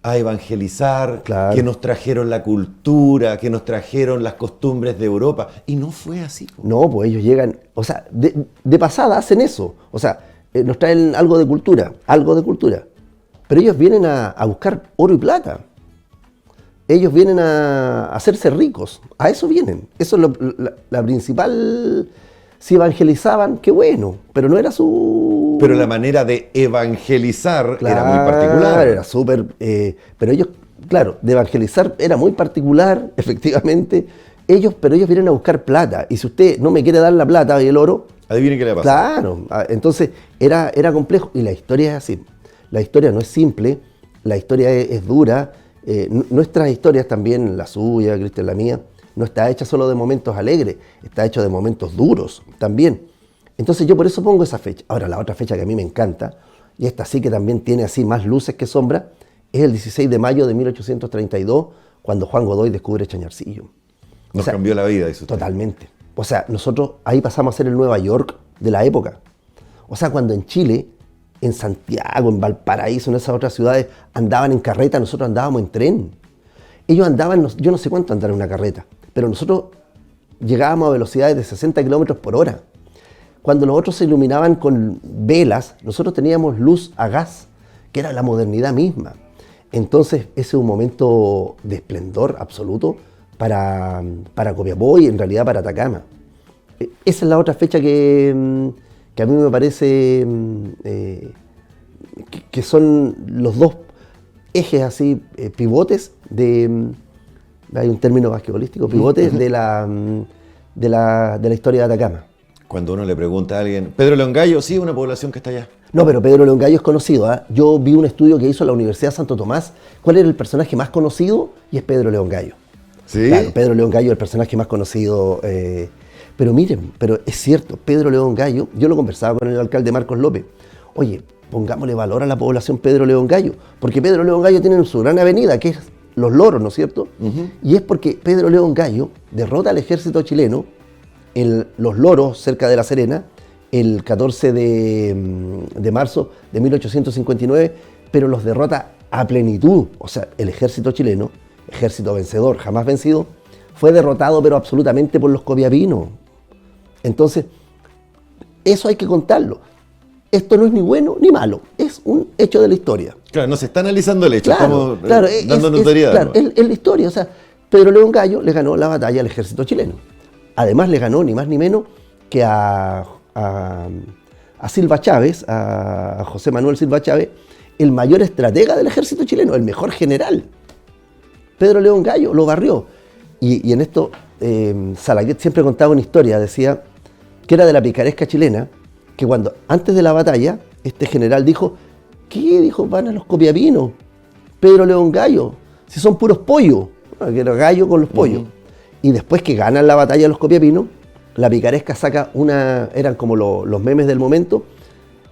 A: a evangelizar,
B: Claro.
A: que nos trajeron la cultura, que nos trajeron las costumbres de Europa, y no fue así.
B: No, pues ellos llegan, o sea, de pasada hacen eso. O sea, nos traen algo de cultura. Pero ellos vienen a buscar oro y plata. Ellos vienen a hacerse ricos. A eso vienen. Eso es la principal. Si evangelizaban, qué bueno, pero no era su...
A: Pero la manera de evangelizar
B: Claro,
A: era muy particular.
B: era súper... pero ellos, claro, de evangelizar era muy particular, efectivamente, Pero ellos vienen a buscar plata. Y si usted no me quiere dar la plata y el oro,
A: adivinen qué le pasa.
B: Claro, entonces era complejo y la historia es así. La historia no es simple, la historia es dura. Nuestras historias también, la suya, Cristian, la mía, no está hecha solo de momentos alegres, está hecha de momentos duros también. Entonces yo por eso pongo esa fecha. Ahora la otra fecha que a mí me encanta, y esta sí que también tiene así más luces que sombras, es el 16 de mayo de 1832, cuando Juan Godoy descubre Chañarcillo.
A: Nos cambió la vida, dice usted.
B: Totalmente. O sea, nosotros ahí pasamos a ser el Nueva York de la época. O sea, cuando en Chile, en Santiago, en Valparaíso, en esas otras ciudades, andaban en carreta, nosotros andábamos en tren. Ellos andaban, yo no sé cuánto andaban en una carreta, pero nosotros llegábamos a velocidades de 60 kilómetros por hora. Cuando los otros se iluminaban con velas, nosotros teníamos luz a gas, que era la modernidad misma. Entonces, ese es un momento de esplendor absoluto para Copiapó y en realidad para Atacama. Esa es la otra fecha que a mí me parece que son los dos ejes así, pivotes hay un término basquetbolístico, pivotes de la historia de Atacama.
A: Cuando uno le pregunta a alguien, ¿Pedro León Gallo? Sí, una población que está allá.
B: No, pero Pedro León Gallo es conocido. Yo vi un estudio que hizo la Universidad de Santo Tomás. ¿Cuál era el personaje más conocido? Y es Pedro León Gallo.
A: ¿Sí?
B: Claro, Pedro León Gallo es el personaje más conocido. Pero miren, pero es cierto, Pedro León Gallo, yo lo conversaba con el alcalde Marcos López. Oye, pongámosle valor a la población Pedro León Gallo, porque Pedro León Gallo tiene su gran avenida, que es Los Loros, ¿no es cierto? Uh-huh. Y es porque Pedro León Gallo derrota al ejército chileno en Los Loros, cerca de La Serena, el 14 de marzo de 1859, pero los derrota a plenitud. O sea, el ejército chileno, ejército vencedor, jamás vencido, fue derrotado pero absolutamente por los copiapinos. Entonces, eso hay que contarlo. Esto no es ni bueno ni malo, es un hecho de la historia.
A: Claro, no se está analizando el hecho,
B: claro,
A: estamos dando notoriedad.
B: Claro, es la historia. O sea, Pedro León Gallo le ganó la batalla al ejército chileno. Además le ganó ni más ni menos que a Silva Chávez, a José Manuel Silva Chávez, el mayor estratega del ejército chileno, el mejor general. Pedro León Gallo lo barrió. Y en esto, Salaguet siempre contaba una historia, decía que era de la picaresca chilena, que cuando antes de la batalla, este general dijo, ¿qué? Dijo, van a los copiapinos, Pedro León Gallo, si son puros pollos, bueno, que era gallo con los pollos. Uh-huh. Y después que ganan la batalla los copiapinos, la picaresca saca eran como los memes del momento.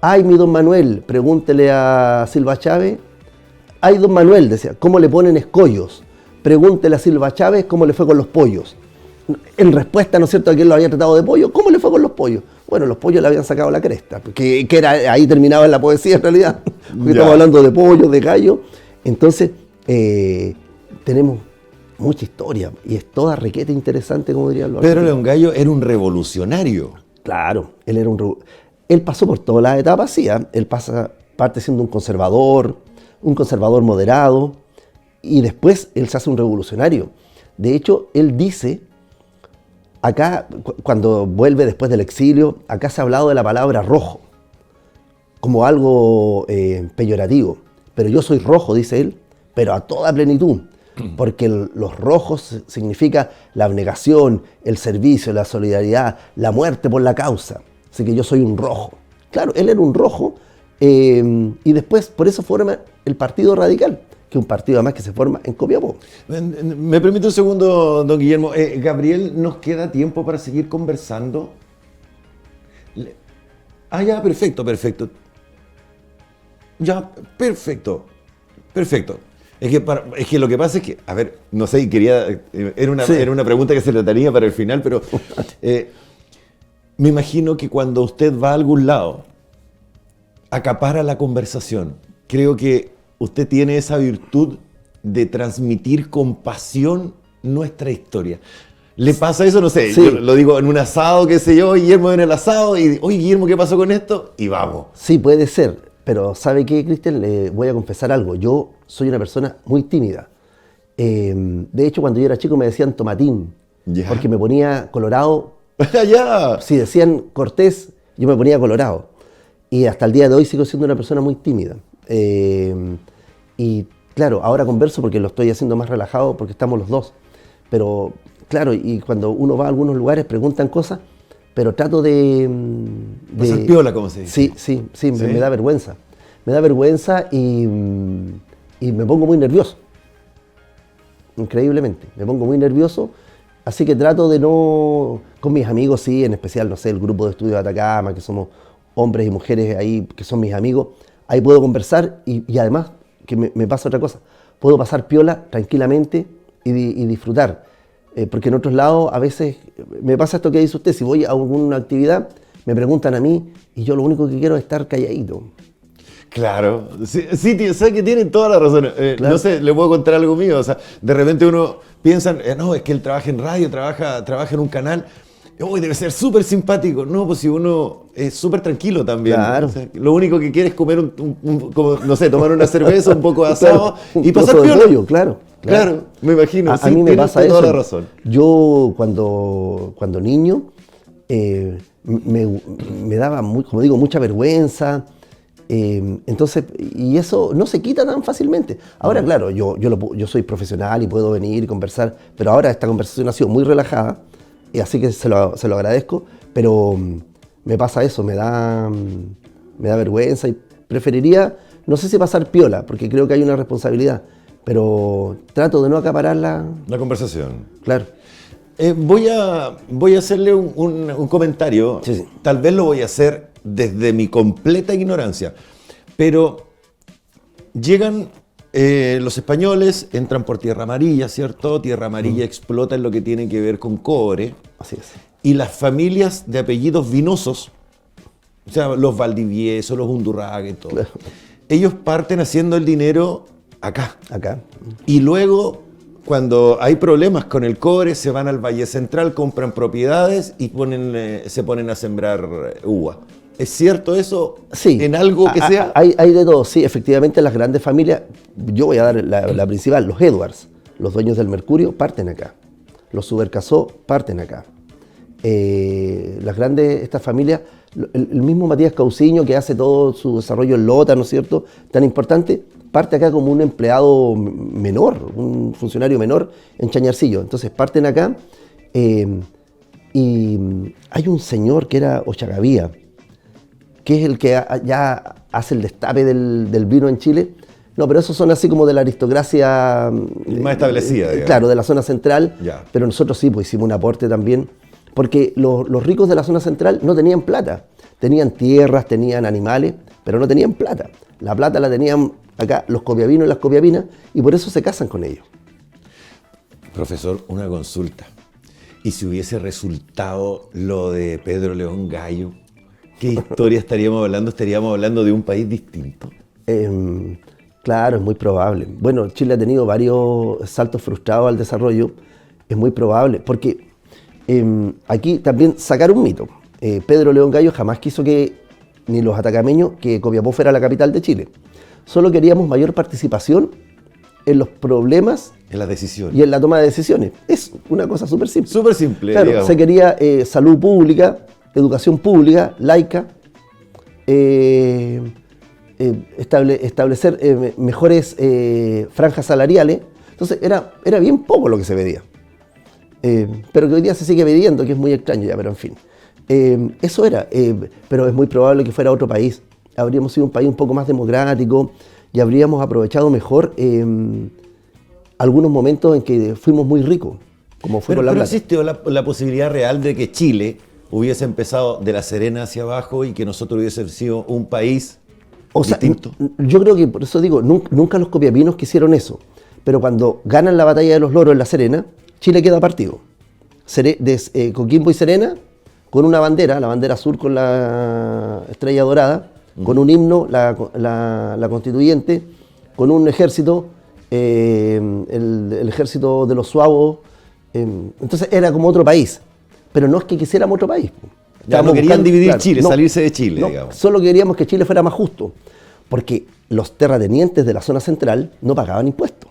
B: Ay, mi don Manuel, pregúntele a Silva Chávez. Ay, don Manuel, decía, ¿cómo le ponen escollos? Pregúntele a Silva Chávez cómo le fue con los pollos. En respuesta, ¿no es cierto?, a que él lo había tratado de pollo, ¿cómo le fue con los pollos? Bueno, los pollos le habían sacado la cresta, que era, ahí terminaba la poesía en realidad, porque estamos hablando de pollos, de gallo. Entonces, tenemos mucha historia y es toda requete interesante, como diría
A: Pedro León Gallo era un revolucionario.
B: Claro, él pasó por todas las etapas, sí, ¿eh? Él parte siendo un conservador moderado, y después él se hace un revolucionario. De hecho, él dice, acá, cuando vuelve después del exilio, acá se ha hablado de la palabra rojo, como algo peyorativo. Pero yo soy rojo, dice él, pero a toda plenitud. Porque los rojos significa la abnegación, el servicio, la solidaridad, la muerte por la causa. Así que yo soy un rojo. Claro, él era un rojo, y después por eso forma el Partido Radical, que es un partido además que se forma en Copiapó.
A: ¿Me permite un segundo, don Guillermo? Gabriel, ¿nos queda tiempo para seguir conversando? Ya, perfecto. Ya, perfecto. Es que lo que pasa es que, a ver, no sé, era una pregunta que se trataría para el final, pero me imagino que cuando usted va a algún lado, acapara la conversación. Creo que usted tiene esa virtud de transmitir con pasión nuestra historia. ¿Le pasa eso? No sé, sí. Yo lo digo en un asado, qué sé yo, Guillermo en el asado, y oye, Guillermo, ¿qué pasó con esto? Y vamos.
B: Sí, puede ser. Pero ¿sabe qué, Cristian? Le voy a confesar algo. Yo soy una persona muy tímida. De hecho, cuando yo era chico me decían tomatín, porque me ponía colorado. Si decían Cortés, yo me ponía colorado. Y hasta el día de hoy sigo siendo una persona muy tímida. Y claro, ahora converso porque lo estoy haciendo más relajado porque estamos los dos. Pero claro, y cuando uno va a algunos lugares preguntan cosas, pero trato de
A: Pasar piola, como se dice.
B: Sí, me da vergüenza. Me da vergüenza y me pongo muy nervioso. Increíblemente, me pongo muy nervioso. Así que trato de no, con mis amigos sí, en especial, no sé, el grupo de estudio de Atacama, que somos hombres y mujeres ahí, que son mis amigos, ahí puedo conversar y además, que me pasa otra cosa, puedo pasar piola tranquilamente y disfrutar. Porque en otros lados a veces me pasa esto que dice usted, si voy a alguna actividad, me preguntan a mí y yo lo único que quiero es estar calladito.
A: Claro, sí, tío, sabes que tienen toda la razón.
B: Claro.
A: No sé, le puedo contar algo mío. O sea, de repente uno piensa, no, es que él trabaja en radio, trabaja en un canal. Uy, debe ser súper simpático. No, pues si uno es súper tranquilo también.
B: Claro.
A: O sea, lo único que quiere es comer como, no sé, tomar una cerveza, un poco de asado
B: Claro,
A: y pasar
B: un trozo de
A: piola.
B: pollo, claro.
A: Claro, me imagino.
B: A
A: Sí,
B: mí me
A: tienes
B: pasa
A: toda
B: eso.
A: la razón.
B: Yo cuando niño me daba, como digo, mucha vergüenza. Entonces, y eso no se quita tan fácilmente. Ahora, claro, yo soy profesional y puedo venir y conversar, pero ahora esta conversación ha sido muy relajada, y así que se lo agradezco, pero me pasa eso, me da vergüenza y preferiría, no sé si pasar piola, porque creo que hay una responsabilidad, pero trato de no acaparar
A: La conversación.
B: Claro.
A: Voy a hacerle un comentario.
B: Sí.
A: Tal vez lo voy a hacer desde mi completa ignorancia, pero llegan los españoles, entran por Tierra Amarilla, ¿cierto? Tierra Amarilla explota en lo que tiene que ver con cobre.
B: Así es.
A: Y las familias de apellidos vinosos, o sea, los Valdivieso, los Undurraga y todo,
B: Claro.
A: ellos parten haciendo el dinero acá.
B: Acá.
A: Y luego, cuando hay problemas con el cobre, se van al Valle Central, compran propiedades y se ponen a sembrar uva. ¿Es cierto eso?
B: Sí.
A: ¿En algo que sea?
B: Hay de todo, sí. Efectivamente, las grandes familias, yo voy a dar la principal, los Edwards, los dueños del Mercurio, parten acá. Los Subercasó parten acá. Las grandes, estas familias, el mismo Matías Cauciño, que hace todo su desarrollo en Lota, ¿no es cierto?, tan importante, parte acá como un empleado menor, un funcionario menor en Chañarcillo. Entonces parten acá y hay un señor que era Ochagavía, que es el que ya hace el destape del vino en Chile. No, pero esos son así como de la aristocracia
A: Más establecida, digamos.
B: Claro, de la zona central.
A: Ya.
B: Pero nosotros sí, pues hicimos un aporte también. Porque los ricos de la zona central no tenían plata. Tenían tierras, tenían animales, pero no tenían plata. La plata la tenían acá los copiavinos y las copiavinas, y por eso se casan con ellos.
A: Profesor, una consulta. ¿Y si hubiese resultado lo de Pedro León Gallo? ¿Qué historia estaríamos hablando? ¿Estaríamos hablando de un país distinto?
B: Claro, es muy probable. Bueno, Chile ha tenido varios saltos frustrados al desarrollo. Es muy probable, porque aquí también sacar un mito. Pedro León Gallo jamás quiso ni los atacameños, que Copiapó fuera la capital de Chile. Solo queríamos mayor participación en los problemas
A: En las decisiones.
B: y en la toma de decisiones. Es una cosa súper simple.
A: Súper simple,
B: Claro,
A: digamos.
B: se quería salud pública, educación pública, laica, establecer mejores franjas salariales. Entonces era bien poco lo que se pedía. Pero que hoy día se sigue pidiendo, que es muy extraño ya, pero en fin. Eso era, pero es muy probable que fuera otro país. Habríamos sido un país un poco más democrático y habríamos aprovechado mejor algunos momentos en que fuimos muy ricos, como fue con la
A: Pero
B: plata.
A: existe la posibilidad real de que Chile hubiese empezado de La Serena hacia abajo y que nosotros hubiese sido un país distinto.
B: Yo creo que, por eso digo, nunca los copiapinos quisieron eso. Pero cuando ganan la batalla de los Loros en La Serena, Chile queda partido. Coquimbo y Serena, con una bandera, la bandera azul con la estrella dorada, con un himno, la constituyente, con un ejército, el ejército de los suavos. Entonces era como otro país. Pero no es que quisiéramos otro país.
A: Ya no querían dividir Chile, salirse de Chile,
B: no,
A: digamos.
B: Solo queríamos que Chile fuera más justo. Porque los terratenientes de la zona central no pagaban impuestos.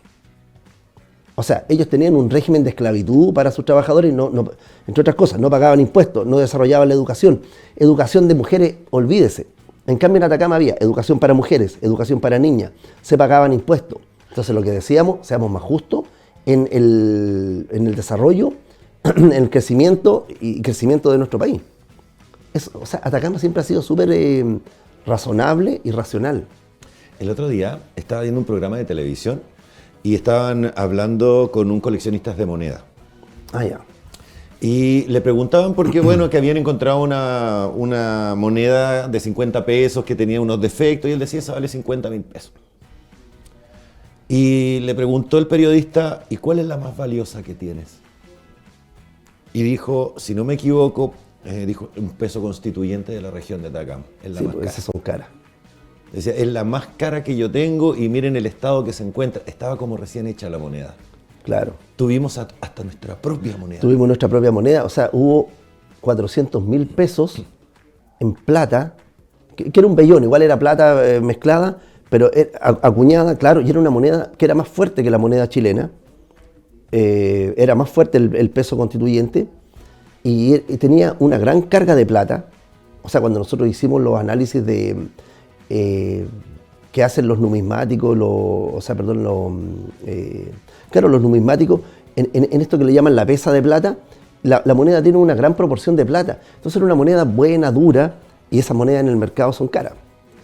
B: O sea, ellos tenían un régimen de esclavitud para sus trabajadores, entre otras cosas, no pagaban impuestos, no desarrollaban la educación. Educación de mujeres, olvídese. En cambio en Atacama había educación para mujeres, educación para niñas, se pagaban impuestos. Entonces lo que decíamos, seamos más justos en el desarrollo en el crecimiento y crecimiento de nuestro país. O sea, Atacama siempre ha sido súper razonable y racional.
A: El otro día estaba viendo un programa de televisión y estaban hablando con un coleccionista de moneda.
B: Ah, ya.
A: Y le preguntaban por qué, bueno, que habían encontrado una moneda de 50 pesos que tenía unos defectos, y él decía, esa vale 50.000 pesos. Y le preguntó el periodista, ¿y cuál es la más valiosa que tienes? Y dijo, si no me equivoco, dijo, un peso constituyente de la región de Atacama. Es la
B: Sí,
A: más
B: pues
A: cara.
B: esas son caras.
A: Decía, es la más cara que yo tengo y miren el estado que se encuentra. Estaba como recién hecha la moneda.
B: Claro.
A: Tuvimos hasta nuestra propia moneda.
B: Tuvimos nuestra propia moneda, o sea, hubo 400.000 pesos en plata, que era un vellón, igual era plata mezclada, pero acuñada, claro, y era una moneda que era más fuerte que la moneda chilena, era más fuerte el peso constituyente, y tenía una gran carga de plata. O sea, cuando nosotros hicimos los análisis de que hacen los numismáticos, los numismáticos, en esto que le llaman la pesa de plata, la moneda tiene una gran proporción de plata. Entonces era una moneda buena, dura, y esas monedas en el mercado son caras.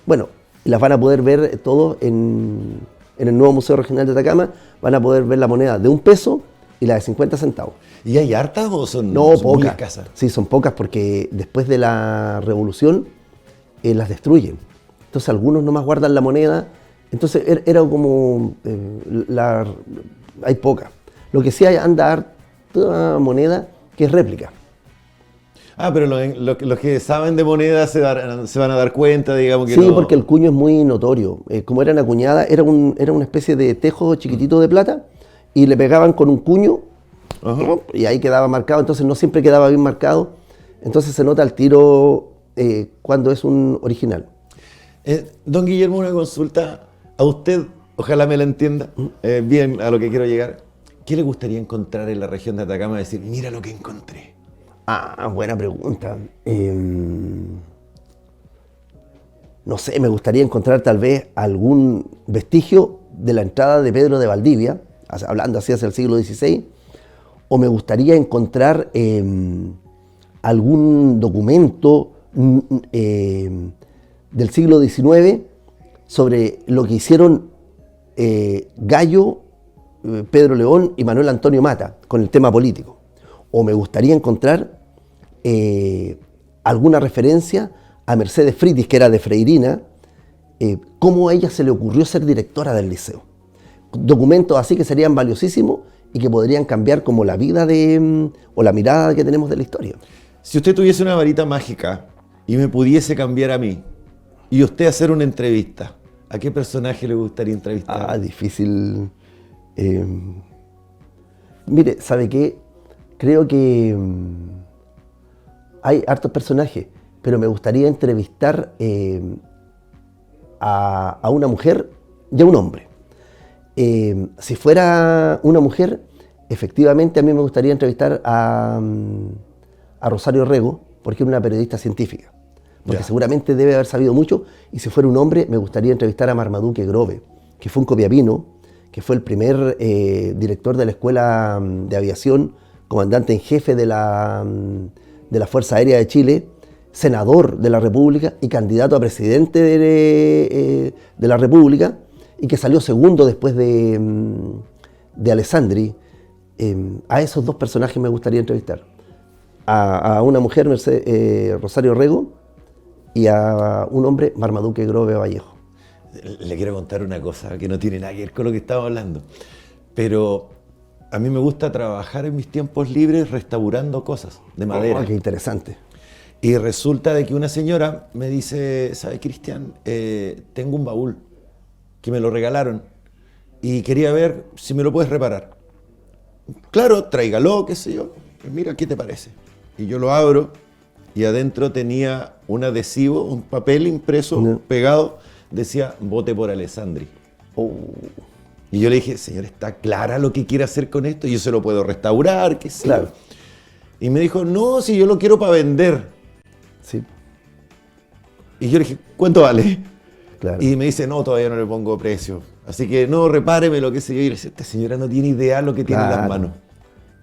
B: Bueno, las van a poder ver todos en el nuevo Museo Regional de Atacama, van a poder ver la moneda de 1 peso y la de 50 centavos.
A: ¿Y hay hartas o son,
B: No,
A: son muy
B: pocas.
A: escasas?
B: Sí, son pocas porque después de la revolución las destruyen. Entonces algunos nomás guardan la moneda. Entonces era como... hay pocas. Lo que sí anda toda moneda que es réplica.
A: Ah, pero los que saben de moneda se van a dar cuenta, digamos que
B: Sí,
A: no...
B: porque el cuño es muy notorio. Como eran acuñadas, era una especie de tejo chiquitito de plata y le pegaban con un cuño.
A: Ajá.
B: Y ahí quedaba marcado, entonces no siempre quedaba bien marcado. Entonces se nota al tiro cuando es un original.
A: Don Guillermo, una consulta. A usted, ojalá me la entienda bien a lo que quiero llegar. ¿Qué le gustaría encontrar en la región de Atacama? Decir, mira lo que encontré.
B: Ah, buena pregunta. No sé, me gustaría encontrar tal vez algún vestigio de la entrada de Pedro de Valdivia, hablando así hacia el siglo XVI, o me gustaría encontrar algún documento del siglo XIX sobre lo que hicieron Gallo, Pedro León y Manuel Antonio Mata con el tema político. O me gustaría encontrar alguna referencia a Mercedes Fritis, que era de Freirina, cómo a ella se le ocurrió ser directora del liceo. Documentos así que serían valiosísimos y que podrían cambiar como la vida o la mirada que tenemos de la historia.
A: Si usted tuviese una varita mágica y me pudiese cambiar a mí y usted hacer una entrevista, ¿a qué personaje le gustaría entrevistar?
B: Ah, difícil. Mire, ¿sabe qué? Creo que hay hartos personajes, pero me gustaría entrevistar a una mujer y a un hombre. Si fuera una mujer, efectivamente a mí me gustaría entrevistar a Rosario Rego, porque es una periodista científica, porque seguramente debe haber sabido mucho, y si fuera un hombre me gustaría entrevistar a Marmaduke Grove, que fue un copiapino, que fue el primer director de la Escuela de Aviación, comandante en jefe de la Fuerza Aérea de Chile, senador de la República y candidato a presidente de la República, y que salió segundo después de Alessandri. A esos dos personajes me gustaría entrevistar. A una mujer, Rosario Rego, y a un hombre, Marmaduke Grove Vallejo.
A: Le quiero contar una cosa que no tiene nada que ver con lo que estamos hablando, pero a mí me gusta trabajar en mis tiempos libres restaurando cosas de madera.
B: Oh, qué interesante.
A: Y resulta de que una señora me dice, ¿sabe, Cristian? Tengo un baúl que me lo regalaron y quería ver si me lo puedes reparar. Claro, tráigalo, qué sé yo. Mira, ¿qué te parece? Y yo lo abro y adentro tenía un adhesivo, un papel impreso, pegado, decía, vote por Alessandri.
B: Oh.
A: Y yo le dije, señor, ¿está clara lo que quiere hacer con esto? Yo se lo puedo restaurar, qué sé yo.
B: Claro.
A: Y me dijo, no, si yo lo quiero para vender.
B: Sí,
A: Y yo le dije, ¿cuánto vale?
B: claro.
A: Y me dice, no, todavía no le pongo precio. Así que no, repáreme lo que sé yo. Y le dice, esta señora no tiene idea lo que tiene en las manos.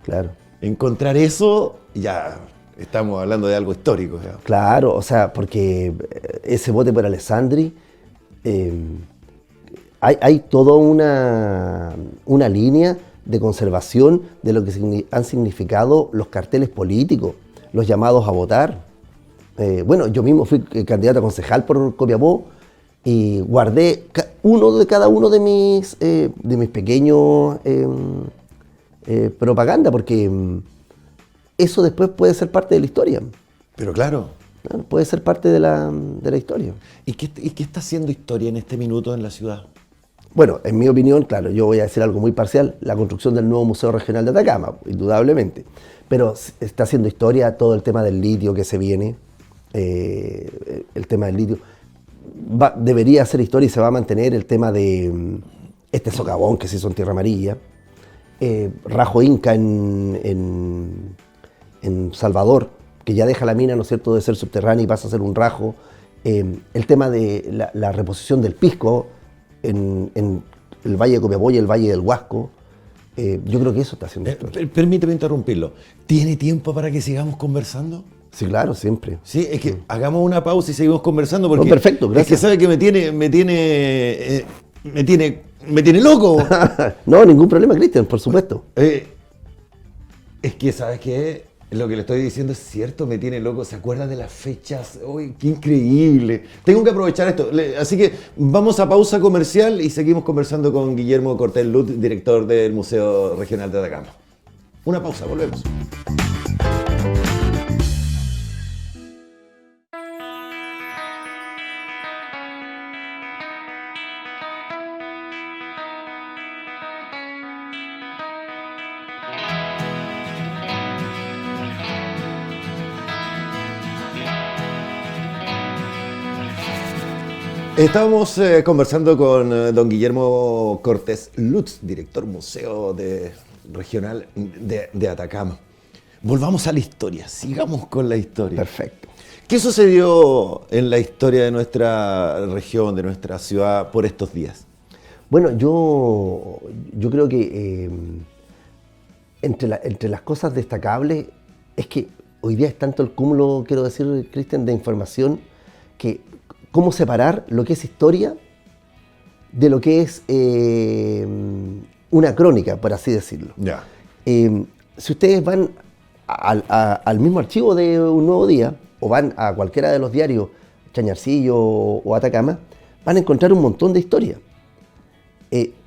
B: Claro.
A: encontrar eso, ya estamos hablando de algo histórico. Ya.
B: Claro, o sea, porque ese bote por Alessandri, hay toda una línea de conservación de lo que han significado los carteles políticos, los llamados a votar. Bueno, yo mismo fui candidato a concejal por Copiapó y guardé cada uno de mis pequeños propaganda, porque eso después puede ser parte de la historia.
A: Pero claro.
B: Puede ser parte de la historia.
A: ¿Y qué está haciendo historia en este minuto en la ciudad?
B: Bueno, en mi opinión, claro, yo voy a decir algo muy parcial, la construcción del nuevo Museo Regional de Atacama, indudablemente. Pero está haciendo historia todo el tema del litio que se viene, el tema del litio. Debería hacer historia y se va a mantener el tema de este socavón que se hizo en Tierra Amarilla, Rajo Inca en Salvador, que ya deja la mina, ¿no es cierto?, de ser subterránea y pasa a ser un rajo. El tema de la reposición del pisco en el Valle de Copiapó y el Valle del Huasco. Yo creo que eso está haciendo historia.
A: Permíteme interrumpirlo. ¿Tiene tiempo para que sigamos conversando?
B: Sí, claro, siempre.
A: Sí, es que hagamos una pausa y seguimos conversando porque
B: perfecto, gracias.
A: Es que sabe que me tiene loco.
B: No, ningún problema, Cristian, por supuesto.
A: Es que, ¿sabes qué? Lo que le estoy diciendo es cierto, me tiene loco. ¿Se acuerda de las fechas? ¡Uy, qué increíble! Tengo que aprovechar esto. Así que vamos a pausa comercial y seguimos conversando con Guillermo Cortés Lut, director del Museo Regional de Atacama. Una pausa, volvemos. Estamos conversando con don Guillermo Cortés Lutz, director Museo Regional de Atacama. Volvamos a la historia, sigamos con la historia.
B: Perfecto.
A: ¿Qué sucedió en la historia de nuestra región, de nuestra ciudad por estos días?
B: Bueno, yo creo que entre las cosas destacables es que hoy día es tanto el cúmulo, quiero decir, Cristian, de información, que cómo separar lo que es historia de lo que es una crónica, por así decirlo.
A: Ya.
B: Si ustedes van al mismo archivo de Un Nuevo Día o van a cualquiera de los diarios, Chañarcillo o Atacama, van a encontrar un montón de historia.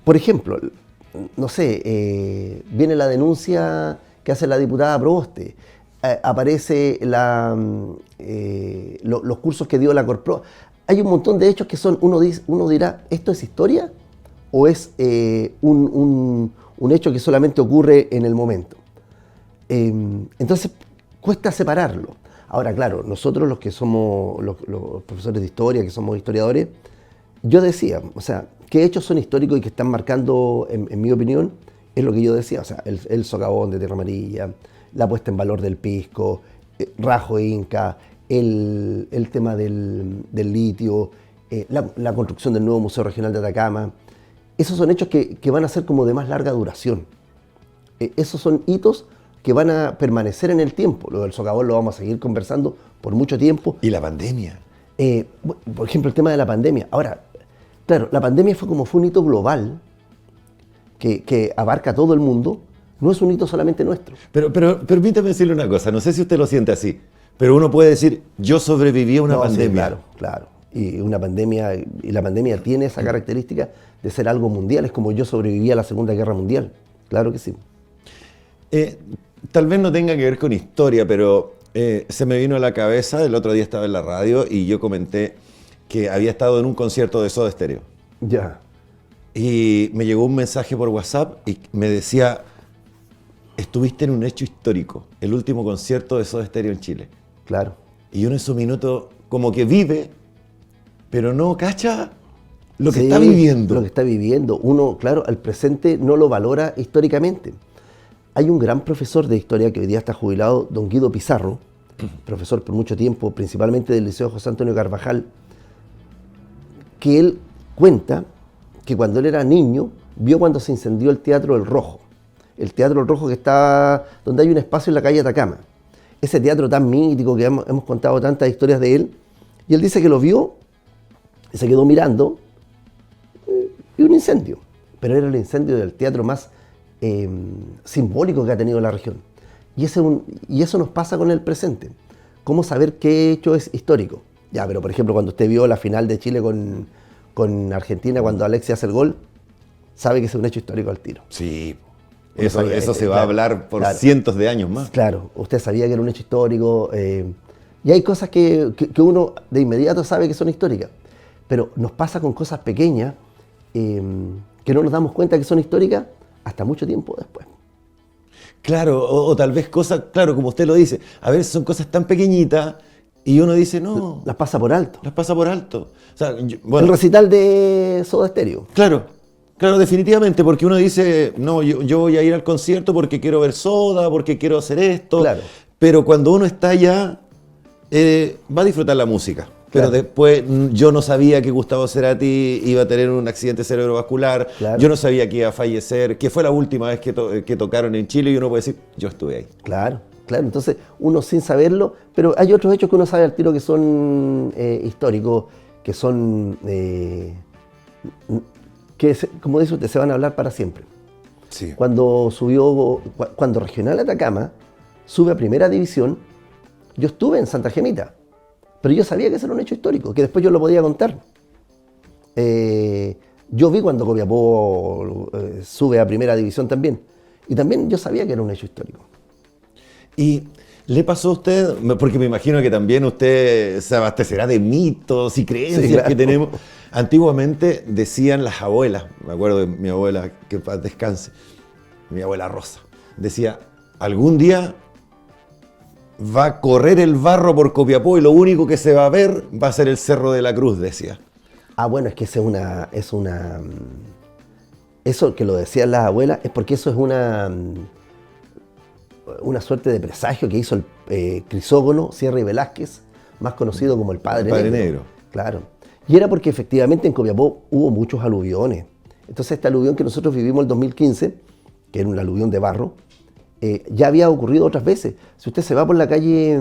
B: Por ejemplo, no sé, viene la denuncia que hace la diputada Proboste, aparece los cursos que dio la Corpro. Hay un montón de hechos que son, uno dirá, ¿esto es historia o es un hecho que solamente ocurre en el momento? Entonces, cuesta separarlo. Ahora, claro, nosotros los que somos los profesores de historia, que somos historiadores, yo decía, o sea, ¿qué hechos son históricos y que están marcando, en mi opinión, es lo que yo decía, o sea, el socavón de Tierra Amarilla, la puesta en valor del pisco, Rajo Inca, el tema del litio, la construcción del nuevo Museo Regional de Atacama. Esos son hechos que van a ser como de más larga duración. Esos son hitos que van a permanecer en el tiempo. Lo del socavón lo vamos a seguir conversando por mucho tiempo.
A: ¿Y la pandemia?
B: Por ejemplo, el tema de la pandemia. Ahora, claro, la pandemia fue un hito global que abarca a todo el mundo. No es un hito solamente nuestro.
A: Pero permítame decirle una cosa, no sé si usted lo siente así, pero uno puede decir, yo sobreviví a una pandemia.
B: Sí, claro. Y la pandemia tiene esa característica de ser algo mundial. Es como yo sobreviví a la Segunda Guerra Mundial. Claro que sí.
A: Tal vez no tenga que ver con historia, pero se me vino a la cabeza, el otro día estaba en la radio y yo comenté que había estado en un concierto de Soda Stereo.
B: Ya.
A: Y me llegó un mensaje por WhatsApp y me decía, estuviste en un hecho histórico, el último concierto de Soda Stereo en Chile.
B: Claro.
A: Y uno en esos minutos como que vive, pero no cacha lo que está viviendo.
B: Lo que está viviendo. Uno, claro, al presente no lo valora históricamente. Hay un gran profesor de historia que hoy día está jubilado, don Guido Pizarro, profesor por mucho tiempo, principalmente del Liceo José Antonio Carvajal, que él cuenta que cuando él era niño, vio cuando se incendió el Teatro El Rojo. el Teatro Rojo que está, donde hay un espacio en la calle Atacama. Ese teatro tan mítico que hemos contado tantas historias de él. Y él dice que lo vio, y se quedó mirando, y un incendio. Pero era el incendio del teatro más simbólico que ha tenido la región. Y eso nos pasa con el presente. ¿Cómo saber qué hecho es histórico? Ya, pero por ejemplo, cuando usted vio la final de Chile con Argentina, cuando Alexis hace el gol, sabe que es un hecho histórico al tiro.
A: Sí, eso se va a hablar por cientos de años más.
B: Claro, usted sabía que era un hecho histórico, y hay cosas que uno de inmediato sabe que son históricas, pero nos pasa con cosas pequeñas que no nos damos cuenta que son históricas hasta mucho tiempo después.
A: Claro, o tal vez cosas, claro, como usted lo dice, a veces son cosas tan pequeñitas y uno dice, no.
B: Las pasa por alto.
A: Las pasa por alto. O sea,
B: el recital de Soda Stereo.
A: Claro, definitivamente, porque uno dice, no, yo voy a ir al concierto porque quiero ver Soda, porque quiero hacer esto.
B: Claro.
A: Pero cuando uno está allá, va a disfrutar la música. Pero después yo no sabía que Gustavo Cerati iba a tener un accidente cerebrovascular, yo no sabía que iba a fallecer, que fue la última vez que tocaron en Chile y uno puede decir, yo estuve ahí.
B: Claro, entonces uno sin saberlo, pero hay otros hechos que uno sabe al tiro que son históricos, que son, como dice usted, se van a hablar para siempre.
A: Sí.
B: Cuando Regional Atacama sube a Primera División, yo estuve en Santa Gemita. Pero yo sabía que ese era un hecho histórico, que después yo lo podía contar. Yo vi cuando Copiapó sube a Primera División también. Y también yo sabía que era un hecho histórico.
A: ¿Y le pasó a usted? Porque me imagino que también usted se abastecerá de mitos y creencias que tenemos. Antiguamente decían las abuelas, me acuerdo de mi abuela, que en paz descanse, mi abuela Rosa, decía, algún día va a correr el barro por Copiapó y lo único que se va a ver va a ser el Cerro de la Cruz, decía.
B: Ah, bueno, es que eso que lo decían las abuelas, es porque eso es una suerte de presagio que hizo el Crisógono Sierra y Velázquez, más conocido como el Padre Negro. Claro. Y era porque efectivamente en Copiapó hubo muchos aluviones. Entonces este aluvión que nosotros vivimos en el 2015, que era un aluvión de barro, ya había ocurrido otras veces. Si usted se va por la calle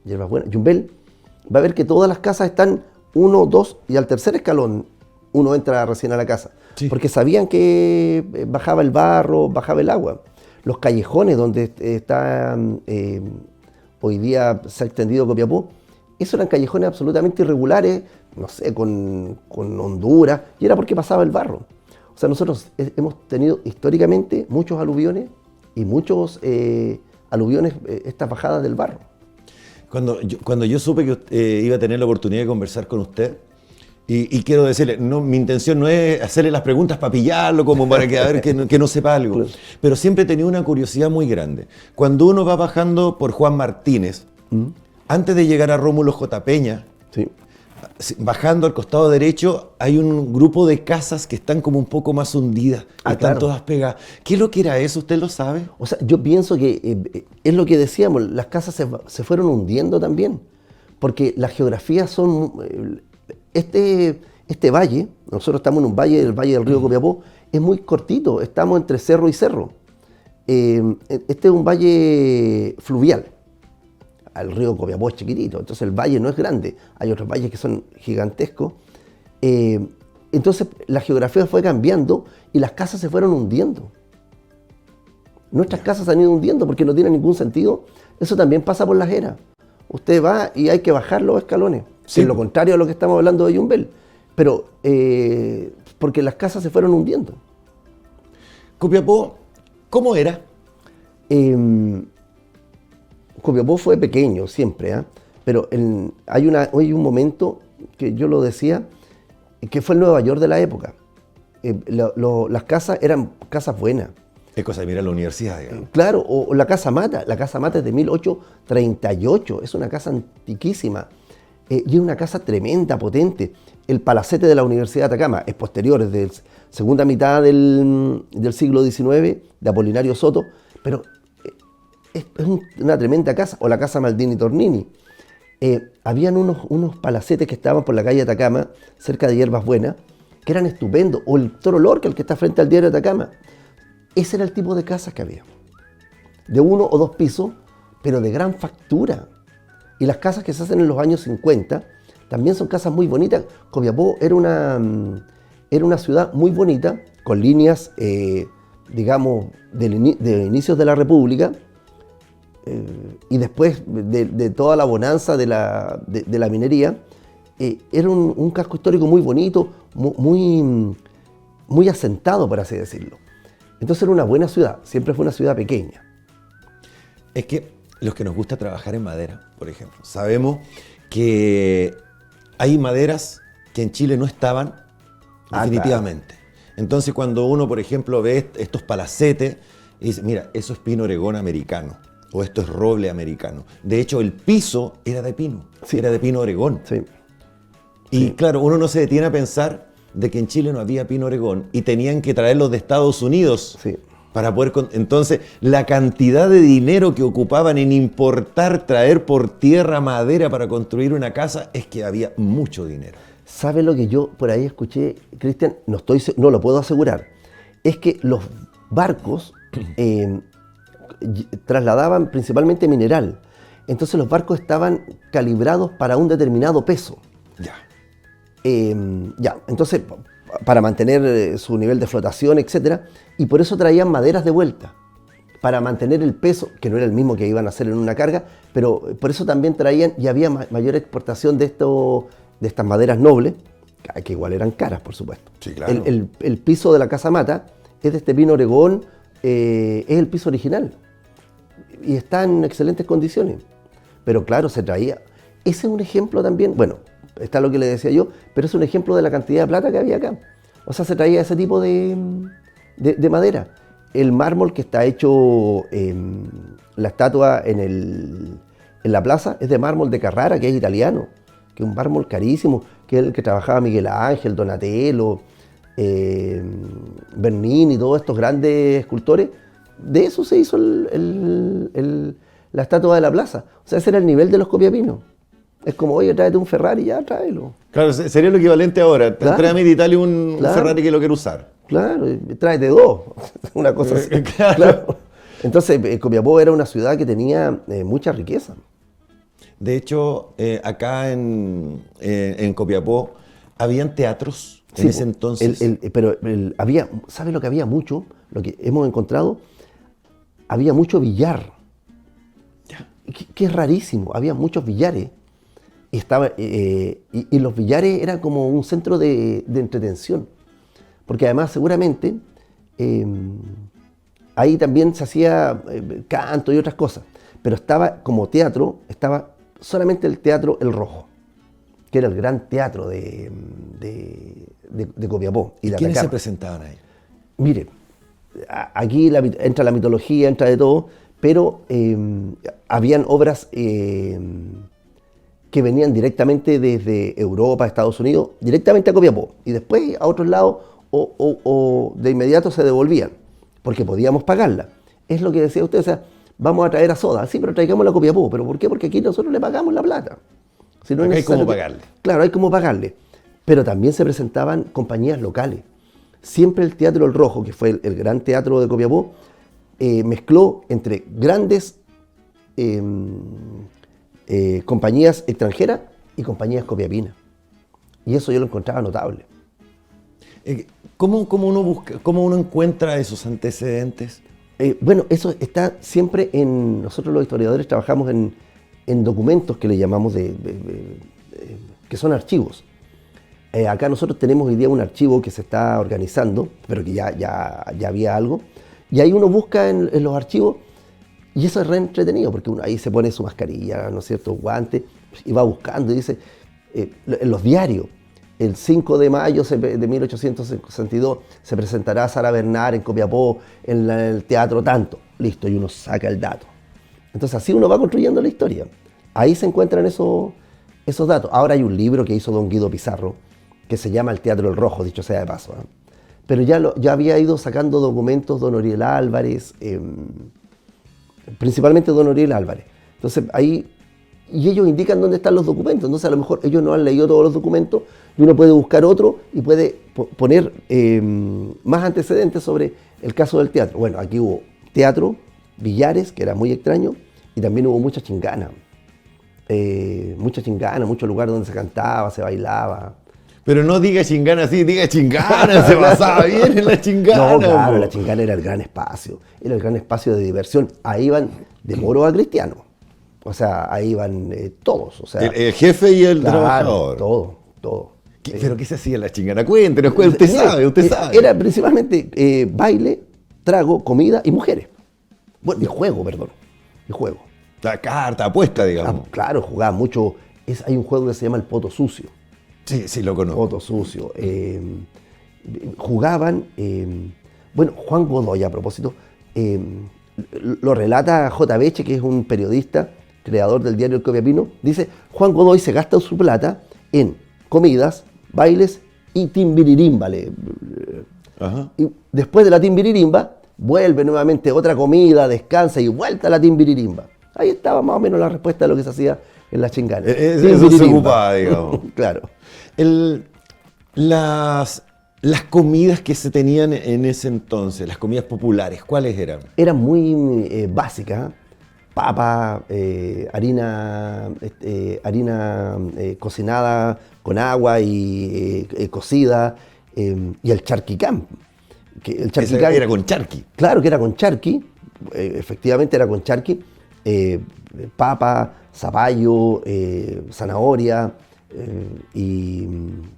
B: Yumbel, va a ver que todas las casas están 1, 2 y al tercer escalón uno entra recién a la casa. Sí. Porque sabían que bajaba el barro, bajaba el agua. Los callejones donde está hoy día se ha extendido Copiapó, esos eran callejones absolutamente irregulares, no sé, con honduras, y era porque pasaba el barro. O sea, nosotros hemos tenido históricamente muchos aluviones y muchos aluviones, estas bajadas del barro.
A: Cuando yo supe que iba a tener la oportunidad de conversar con usted, y quiero decirle, mi intención no es hacerle las preguntas para pillarlo, como para que a ver que no sepa algo, claro. Pero siempre he tenido una curiosidad muy grande. Cuando uno va bajando por Juan Martínez, antes de llegar a Rómulo J. Peña, sí, bajando al costado derecho hay un grupo de casas que están como un poco más hundidas, están todas pegadas. ¿Qué es lo que era eso? ¿Usted lo sabe?
B: O sea, yo pienso que es lo que decíamos, las casas se fueron hundiendo también, porque las geografías son... Este valle, nosotros estamos en un valle, el valle del río Copiapó, es muy cortito, estamos entre cerro y cerro. Este es un valle fluvial. El río Copiapó es chiquitito, entonces el valle no es grande. Hay otros valles que son gigantescos. Entonces la geografía fue cambiando y las casas se fueron hundiendo. Nuestras casas se han ido hundiendo porque no tiene ningún sentido. Eso también pasa por las eras. Usted va y hay que bajar los escalones. Sí. Es lo contrario a lo que estamos hablando de Yumbel. Pero porque las casas se fueron hundiendo.
A: Copiapó, ¿cómo era?
B: Copiapó fue pequeño siempre, pero hay un momento que yo lo decía, que fue el Nueva York de la época. Las casas eran casas buenas.
A: Es cosa de mirar la universidad, digamos.
B: Claro, o la Casa Mata. La Casa Mata es de 1838, es una casa antiquísima. Y es una casa tremenda, potente. El palacete de la Universidad de Atacama es posterior, es de segunda mitad del siglo XIX, de Apolinario Soto, pero es una tremenda casa. O la Casa Maldini Tornini. Habían unos palacetes que estaban por la calle Atacama, cerca de Hierbas Buenas, que eran estupendos. O el Toro Lorca, el que está frente al diario Atacama. Ese era el tipo de casas que había. De 1 o 2 pisos, pero de gran factura. Y las casas que se hacen en los años 50 también son casas muy bonitas. Copiapó era una ciudad muy bonita, con líneas, digamos, de inicios de la República, y después de toda la bonanza de la minería. Era un casco histórico muy bonito, muy asentado, por así decirlo. Entonces era una buena ciudad, siempre fue una ciudad pequeña.
A: Es que los que nos gusta trabajar en madera, por ejemplo, sabemos que hay maderas que en Chile no estaban definitivamente. Claro. Entonces cuando uno, por ejemplo, ve estos palacetes y dice, mira, eso es pino oregón americano, o esto es roble americano. De hecho, el piso era de pino, sí. Era de pino oregón.
B: Sí.
A: Y sí. Claro, uno no se detiene a pensar de que en Chile no había pino oregón y tenían que traerlos de Estados Unidos.
B: Sí.
A: Para poder... Entonces, la cantidad de dinero que ocupaban en importar, traer por tierra madera para construir una casa, es que había mucho dinero.
B: ¿Sabe lo que yo por ahí escuché, Cristian? No lo puedo asegurar. Es que los barcos trasladaban principalmente mineral. Entonces los barcos estaban calibrados para un determinado peso.
A: Ya.
B: Entonces, para mantener su nivel de flotación, etc. Y por eso traían maderas de vuelta, para mantener el peso, que no era el mismo que iban a hacer en una carga, pero por eso también traían, y había mayor exportación de estas maderas nobles, que igual eran caras, por supuesto.
A: Sí, claro.
B: El piso de la Casa Mata es de este pino oregón, es el piso original, y está en excelentes condiciones. Pero claro, se traía. Ese es un ejemplo también, bueno, está lo que le decía yo, pero es un ejemplo de la cantidad de plata que había acá. O sea, se traía ese tipo de madera. El mármol que está hecho, la estatua en la plaza, es de mármol de Carrara, que es italiano, que es un mármol carísimo, que es el que trabajaba Miguel Ángel, Donatello, Bernini y todos estos grandes escultores. De eso se hizo la estatua de la plaza. O sea, ese era el nivel de los copiapinos. Es como, oye, tráete un Ferrari, ya, tráelo.
A: Claro, sería lo equivalente ahora.
B: Claro.
A: Tráeme de Italia un Ferrari que lo quiero usar.
B: Claro, tráete 2. Una cosa así. Claro. Entonces, Copiapó era una ciudad que tenía mucha riqueza.
A: De hecho, acá en Copiapó, habían teatros en ese entonces.
B: Había, ¿sabe lo que había mucho? Lo que hemos encontrado, había mucho billar. Que es rarísimo, había muchos billares. Y los billares eran como un centro de entretención, porque además seguramente ahí también se hacía canto y otras cosas, pero estaba como teatro, estaba solamente el Teatro El Rojo, que era el gran teatro de Copiapó.
A: ¿Y quiénes se presentaban ahí?
B: Mire, aquí entra la mitología, entra de todo, pero habían obras que venían directamente desde Europa, Estados Unidos, directamente a Copiapó, y después a otros lados o de inmediato se devolvían, porque podíamos pagarla. Es lo que decía usted, o sea, vamos a traer a Soda, sí, pero traigamos la Copiapó. ¿Pero por qué? Porque aquí nosotros le pagamos la plata. Si no
A: hay cómo pagarle.
B: Claro, hay cómo pagarle. Pero también se presentaban compañías locales. Siempre el Teatro El Rojo, que fue el gran teatro de Copiapó, mezcló entre grandes compañías extranjeras y compañías copiapinas. Y eso yo lo encontraba notable.
A: ¿Cómo uno encuentra esos antecedentes?
B: Bueno, eso está siempre en... Nosotros los historiadores trabajamos en documentos que le llamamos que son archivos. Acá nosotros tenemos hoy día un archivo que se está organizando, pero que ya había algo. Y ahí uno busca en los archivos. Y eso es re entretenido, porque uno ahí se pone su mascarilla, ¿no es cierto?, guantes, y va buscando y dice, en los diarios, el 5 de mayo de 1862 se presentará Sara Bernard en Copiapó, en el teatro tanto. Listo, y uno saca el dato. Entonces así uno va construyendo la historia. Ahí se encuentran esos datos. Ahora hay un libro que hizo don Guido Pizarro, que se llama El Teatro El Rojo, dicho sea de paso. Pero ya había ido sacando documentos don Oriel Álvarez, principalmente don Oriel Álvarez. Entonces ahí y ellos indican dónde están los documentos. Entonces a lo mejor ellos no han leído todos los documentos y uno puede buscar otro y puede poner más antecedentes sobre el caso del teatro. Bueno, aquí hubo teatro, billares, que era muy extraño, y también hubo mucha chingana, muchos lugares donde se cantaba, se bailaba.
A: Pero no diga chingana así, diga chingana, se basaba bien en la chingana.
B: No, claro,
A: po.
B: la chingana era el gran espacio de diversión. Ahí iban de moro a cristiano. O sea, ahí iban todos. O sea,
A: El jefe y el
B: claro,
A: trabajador.
B: todo.
A: ¿Pero qué se hacía en la chingana? Cuéntenos, usted sabe.
B: Era principalmente baile, trago, comida y mujeres. Bueno, y juego.
A: La carta, apuesta, digamos.
B: Claro, jugaba mucho. Hay un juego que se llama el poto sucio.
A: Sí, lo conozco.
B: Poto sucio. Jugaban. Bueno, Juan Godoy, a propósito, lo relata J. Beche, que es un periodista, creador del diario El Copiapino. Dice: Juan Godoy se gasta su plata en comidas, bailes y timbiririmba.
A: Ajá.
B: Y después de la timbiririmba, vuelve nuevamente otra comida, descansa y vuelta a la timbiririmba. Ahí estaba más o menos la respuesta de lo que se hacía en la chingana.
A: Eso se ocupaba, digamos.
B: Claro.
A: Las comidas que se tenían en ese entonces, las comidas populares, ¿cuáles eran?
B: Eran muy básicas. Papa, harina cocinada con agua y cocida, y el charquicán.
A: Era con charqui.
B: Claro que era con charqui, efectivamente era con charqui. Papa, zapallo, zanahoria y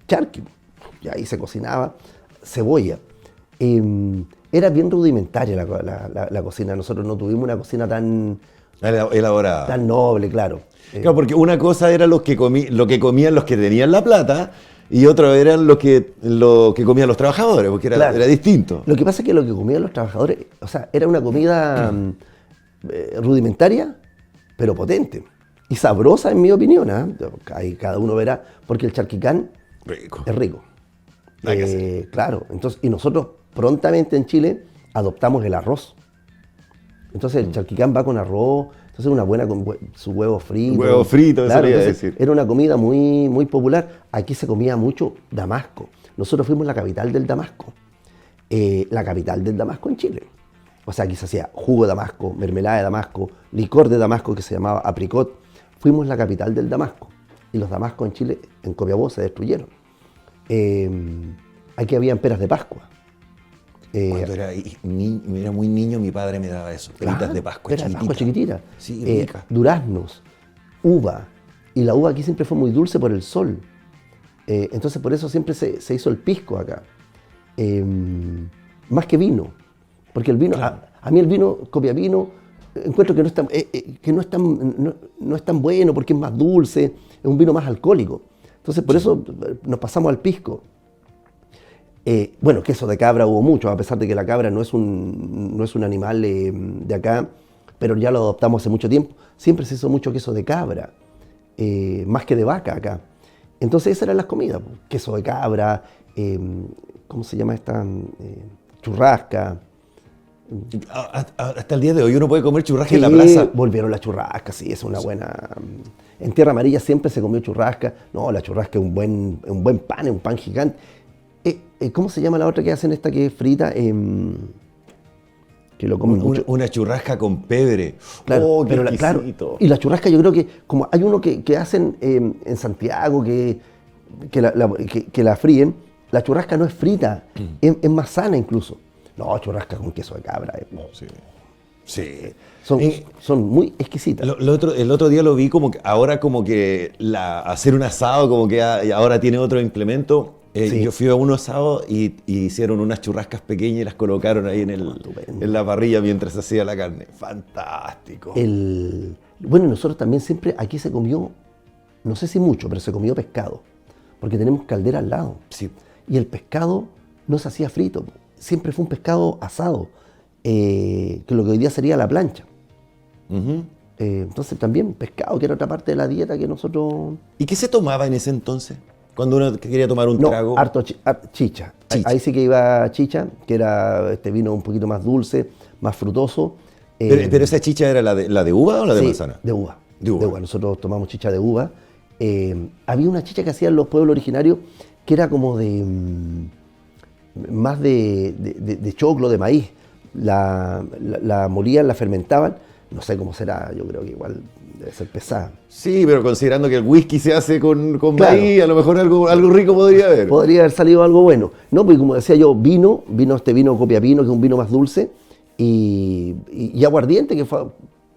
B: charqui. Y ahí se cocinaba, cebolla. Era bien rudimentaria la cocina. Nosotros no tuvimos una cocina tan
A: Elaborada.
B: tan noble, claro.
A: Claro, porque una cosa era lo que comían los que tenían la plata y otro eran lo que comían los trabajadores, porque era,
B: Claro.
A: era distinto.
B: Lo que pasa es que lo que comían los trabajadores, o sea, era una comida rudimentaria, pero potente. Y sabrosa, en mi opinión. Ahí cada uno verá, porque el charquicán
A: Rico.
B: es rico.
A: Hay que hacer.
B: Claro, entonces, y nosotros prontamente en Chile adoptamos el arroz. Entonces el charquicán va con arroz, entonces una buena con su huevo frito.
A: Huevo frito, eso le iba a
B: entonces,
A: decir.
B: era una comida muy, muy popular. Aquí se comía mucho damasco. Nosotros fuimos la capital del damasco. La capital del damasco en Chile. O sea, aquí se hacía jugo de damasco, mermelada de damasco, licor de damasco que se llamaba apricot. Fuimos la capital del damasco. Y los damascos en Chile, en Copiapó, se destruyeron. Aquí habían peras de Pascua.
A: Cuando era muy niño, mi padre me daba eso, peritas de Pascua
B: peras de Pascua chiquititas.
A: Sí, rica.
B: Duraznos, uva. Y la uva aquí siempre fue muy dulce por el sol. Entonces por eso siempre se hizo el pisco acá. Más que vino. Porque el vino,
A: Claro.
B: a mí el vino, copiapino, encuentro que no es tan bueno porque es más dulce, es un vino más alcohólico. Entonces por eso nos pasamos al pisco. Bueno, queso de cabra hubo mucho, a pesar de que la cabra no es un animal de acá, pero ya lo adoptamos hace mucho tiempo. Siempre se hizo mucho queso de cabra, más que de vaca acá. Entonces esas eran las comidas, queso de cabra, ¿cómo se llama esta? Churrasca.
A: Hasta el día de hoy uno puede comer churrasca en la
B: Sí,
A: plaza.
B: volvieron las churrascas, sí, es una buena... En Tierra Amarilla siempre se comió churrasca. No, la churrasca es un buen pan, es un pan gigante. ¿Cómo se llama la otra que hacen esta que es frita? Que lo comen mucho.
A: Una churrasca con pebre.
B: Claro,
A: Oh, qué
B: pero claro,
A: exquisito.
B: y la churrasca yo creo que, como hay uno que hacen en Santiago, que la fríen, la churrasca no es frita, es más sana incluso. No, churrasca con queso de cabra.
A: Sí. Sí.
B: Son muy exquisitas.
A: El otro día lo vi como que ahora como que hacer un asado como que ahora tiene otro implemento.
B: Sí.
A: Yo fui a un asado y hicieron unas churrascas pequeñas y las colocaron ahí en la parrilla mientras se hacía la carne. Fantástico.
B: Bueno, nosotros también siempre, aquí se comió, no sé si mucho, pero se comió pescado, porque tenemos caldera al lado.
A: Sí.
B: Y el pescado no se hacía frito, siempre fue un pescado asado, que lo que hoy día sería la plancha.
A: Ujú.
B: Entonces también pescado, que era otra parte de la dieta que nosotros...
A: ¿Y qué se tomaba en ese entonces? Cuando uno quería tomar un
B: No,
A: trago.
B: harto chicha.
A: Chicha.
B: Ahí sí que iba chicha, que era este vino un poquito más dulce, más frutoso.
A: Pero esa chicha era la de uva o la de
B: Sí,
A: manzana?
B: de uva.
A: De uva.
B: Nosotros tomamos chicha de uva. Había una chicha que hacían los pueblos originarios que era como más de choclo, de maíz. La molían, la fermentaban. No sé cómo será, yo creo que igual debe ser pesada.
A: Sí, pero considerando que el whisky se hace con
B: Claro.
A: maíz, a lo mejor algo rico podría haber.
B: Podría haber salido algo bueno. No, porque como decía yo, vino Copiapino, que es un vino más dulce, y aguardiente, que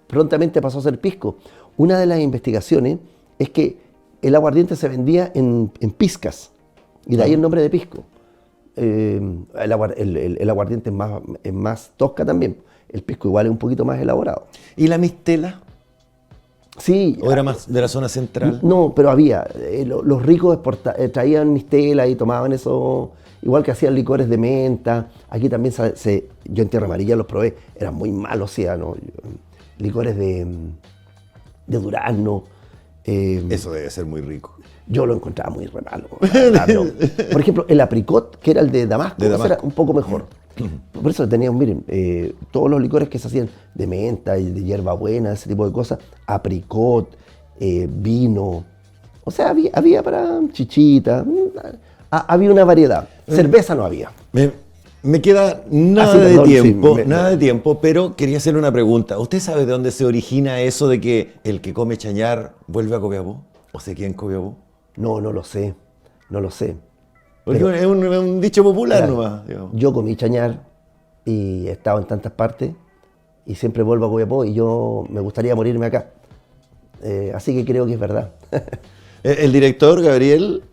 B: prontamente pasó a ser pisco. Una de las investigaciones es que el aguardiente se vendía en piscas, y de ahí el nombre de pisco. El aguardiente es más tosca también. El pisco igual es un poquito más elaborado.
A: ¿Y la mistela?
B: Sí.
A: ¿O era más de la zona central?
B: No, pero había. Los ricos traían mistela y tomaban eso, igual que hacían licores de menta. Aquí también yo en Tierra Amarilla los probé, eran muy malos, sí, ¿no? Licores de durazno.
A: Eso debe ser muy rico.
B: Yo lo encontraba muy re malo. La verdad, pero, por ejemplo, el apricot, que era el de Damasco, ese era un poco mejor. Por eso teníamos, miren, todos los licores que se hacían de menta y de hierbabuena, ese tipo de cosas, apricot, vino, o sea, había para chichita, había una variedad. Cerveza no había.
A: Me queda nada
B: perdón,
A: de tiempo,
B: sí,
A: nada de tiempo, pero quería hacerle una pregunta. ¿Usted sabe de dónde se origina eso de que el que come chañar vuelve a Copiapó? ¿O se queda en Copiapó?
B: No lo sé, no lo sé.
A: Porque
B: Pero,
A: es un dicho popular
B: claro,
A: nomás, digamos.
B: yo comí chañar y he estado en tantas partes y siempre vuelvo a Copiapó y yo me gustaría morirme acá. Así que creo que es verdad.
A: El director, Gabriel,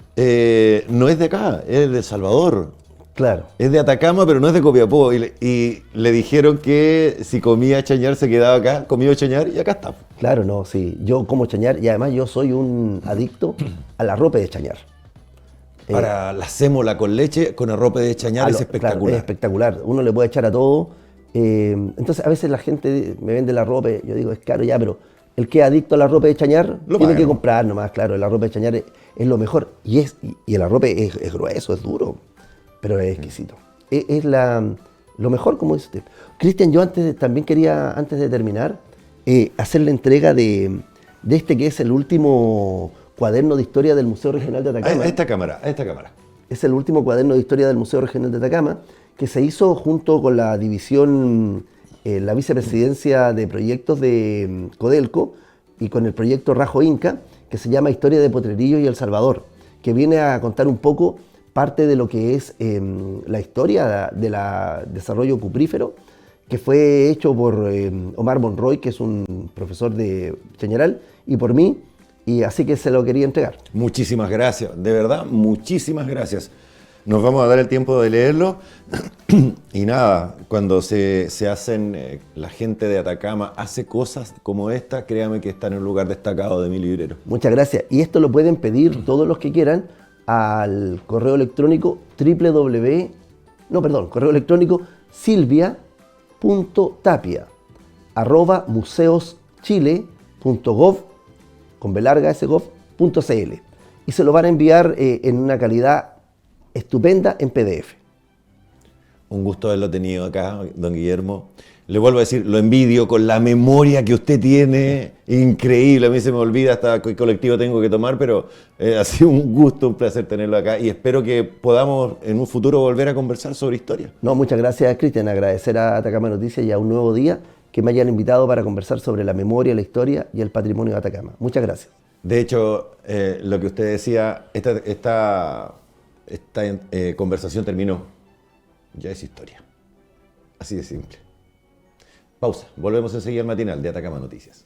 A: no es de acá, es de El Salvador.
B: Claro.
A: Es de Atacama, pero no es de Copiapó. Y le dijeron que si comía chañar se quedaba acá, comió chañar y acá está.
B: Claro, no, sí. Yo como chañar y además yo soy un adicto a la ropa de chañar.
A: Para la sémola con leche, con arrope de chañar es espectacular.
B: Claro, es espectacular. Uno le puede echar a todo. Entonces a veces la gente me vende la ropa, yo digo, es caro ya, pero el que es adicto a la ropa de chañar
A: Lo
B: tiene
A: paga,
B: que
A: ¿no?
B: comprar nomás, claro. La ropa de chañar es lo mejor. Y el arrope es grueso, es duro, pero es exquisito. Es lo mejor, como dice usted. Cristian, yo también quería, antes de terminar, hacer la entrega de este que es el último cuaderno de historia del Museo Regional de Atacama.
A: A esta cámara.
B: Es el último cuaderno de historia del Museo Regional de Atacama, que se hizo junto con la división, la vicepresidencia de proyectos de Codelco y con el proyecto Rajo Inca, que se llama Historia de Potrerillos y El Salvador, que viene a contar un poco parte de lo que es la historia del desarrollo cuprífero, que fue hecho por Omar Monroy, que es un profesor de Chañaral, y por mí, y así que se lo quería entregar.
A: Muchísimas gracias, de verdad, muchísimas gracias. Nos vamos a dar el tiempo de leerlo. Y nada, cuando se hacen, la gente de Atacama hace cosas como esta, créame que está en un lugar destacado de mi librero.
B: Muchas gracias. Y esto lo pueden pedir todos los que quieran al correo electrónico correo electrónico silvia.tapia@museoschile.gov con B larga .cl y se lo van a enviar en una calidad estupenda en PDF.
A: Un gusto haberlo tenido acá, don Guillermo. Le vuelvo a decir, lo envidio con la memoria que usted tiene, increíble. A mí se me olvida hasta qué colectivo tengo que tomar, pero ha sido un gusto, un placer tenerlo acá y espero que podamos en un futuro volver a conversar sobre historia.
B: No, muchas gracias, Cristian. Agradecer a Atacama Noticias y a Un Nuevo Día que me hayan invitado para conversar sobre la memoria, la historia y el patrimonio de Atacama. Muchas gracias.
A: De hecho, lo que usted decía, esta conversación terminó. Ya es historia. Así de simple. Pausa. Volvemos enseguida al matinal de Atacama Noticias.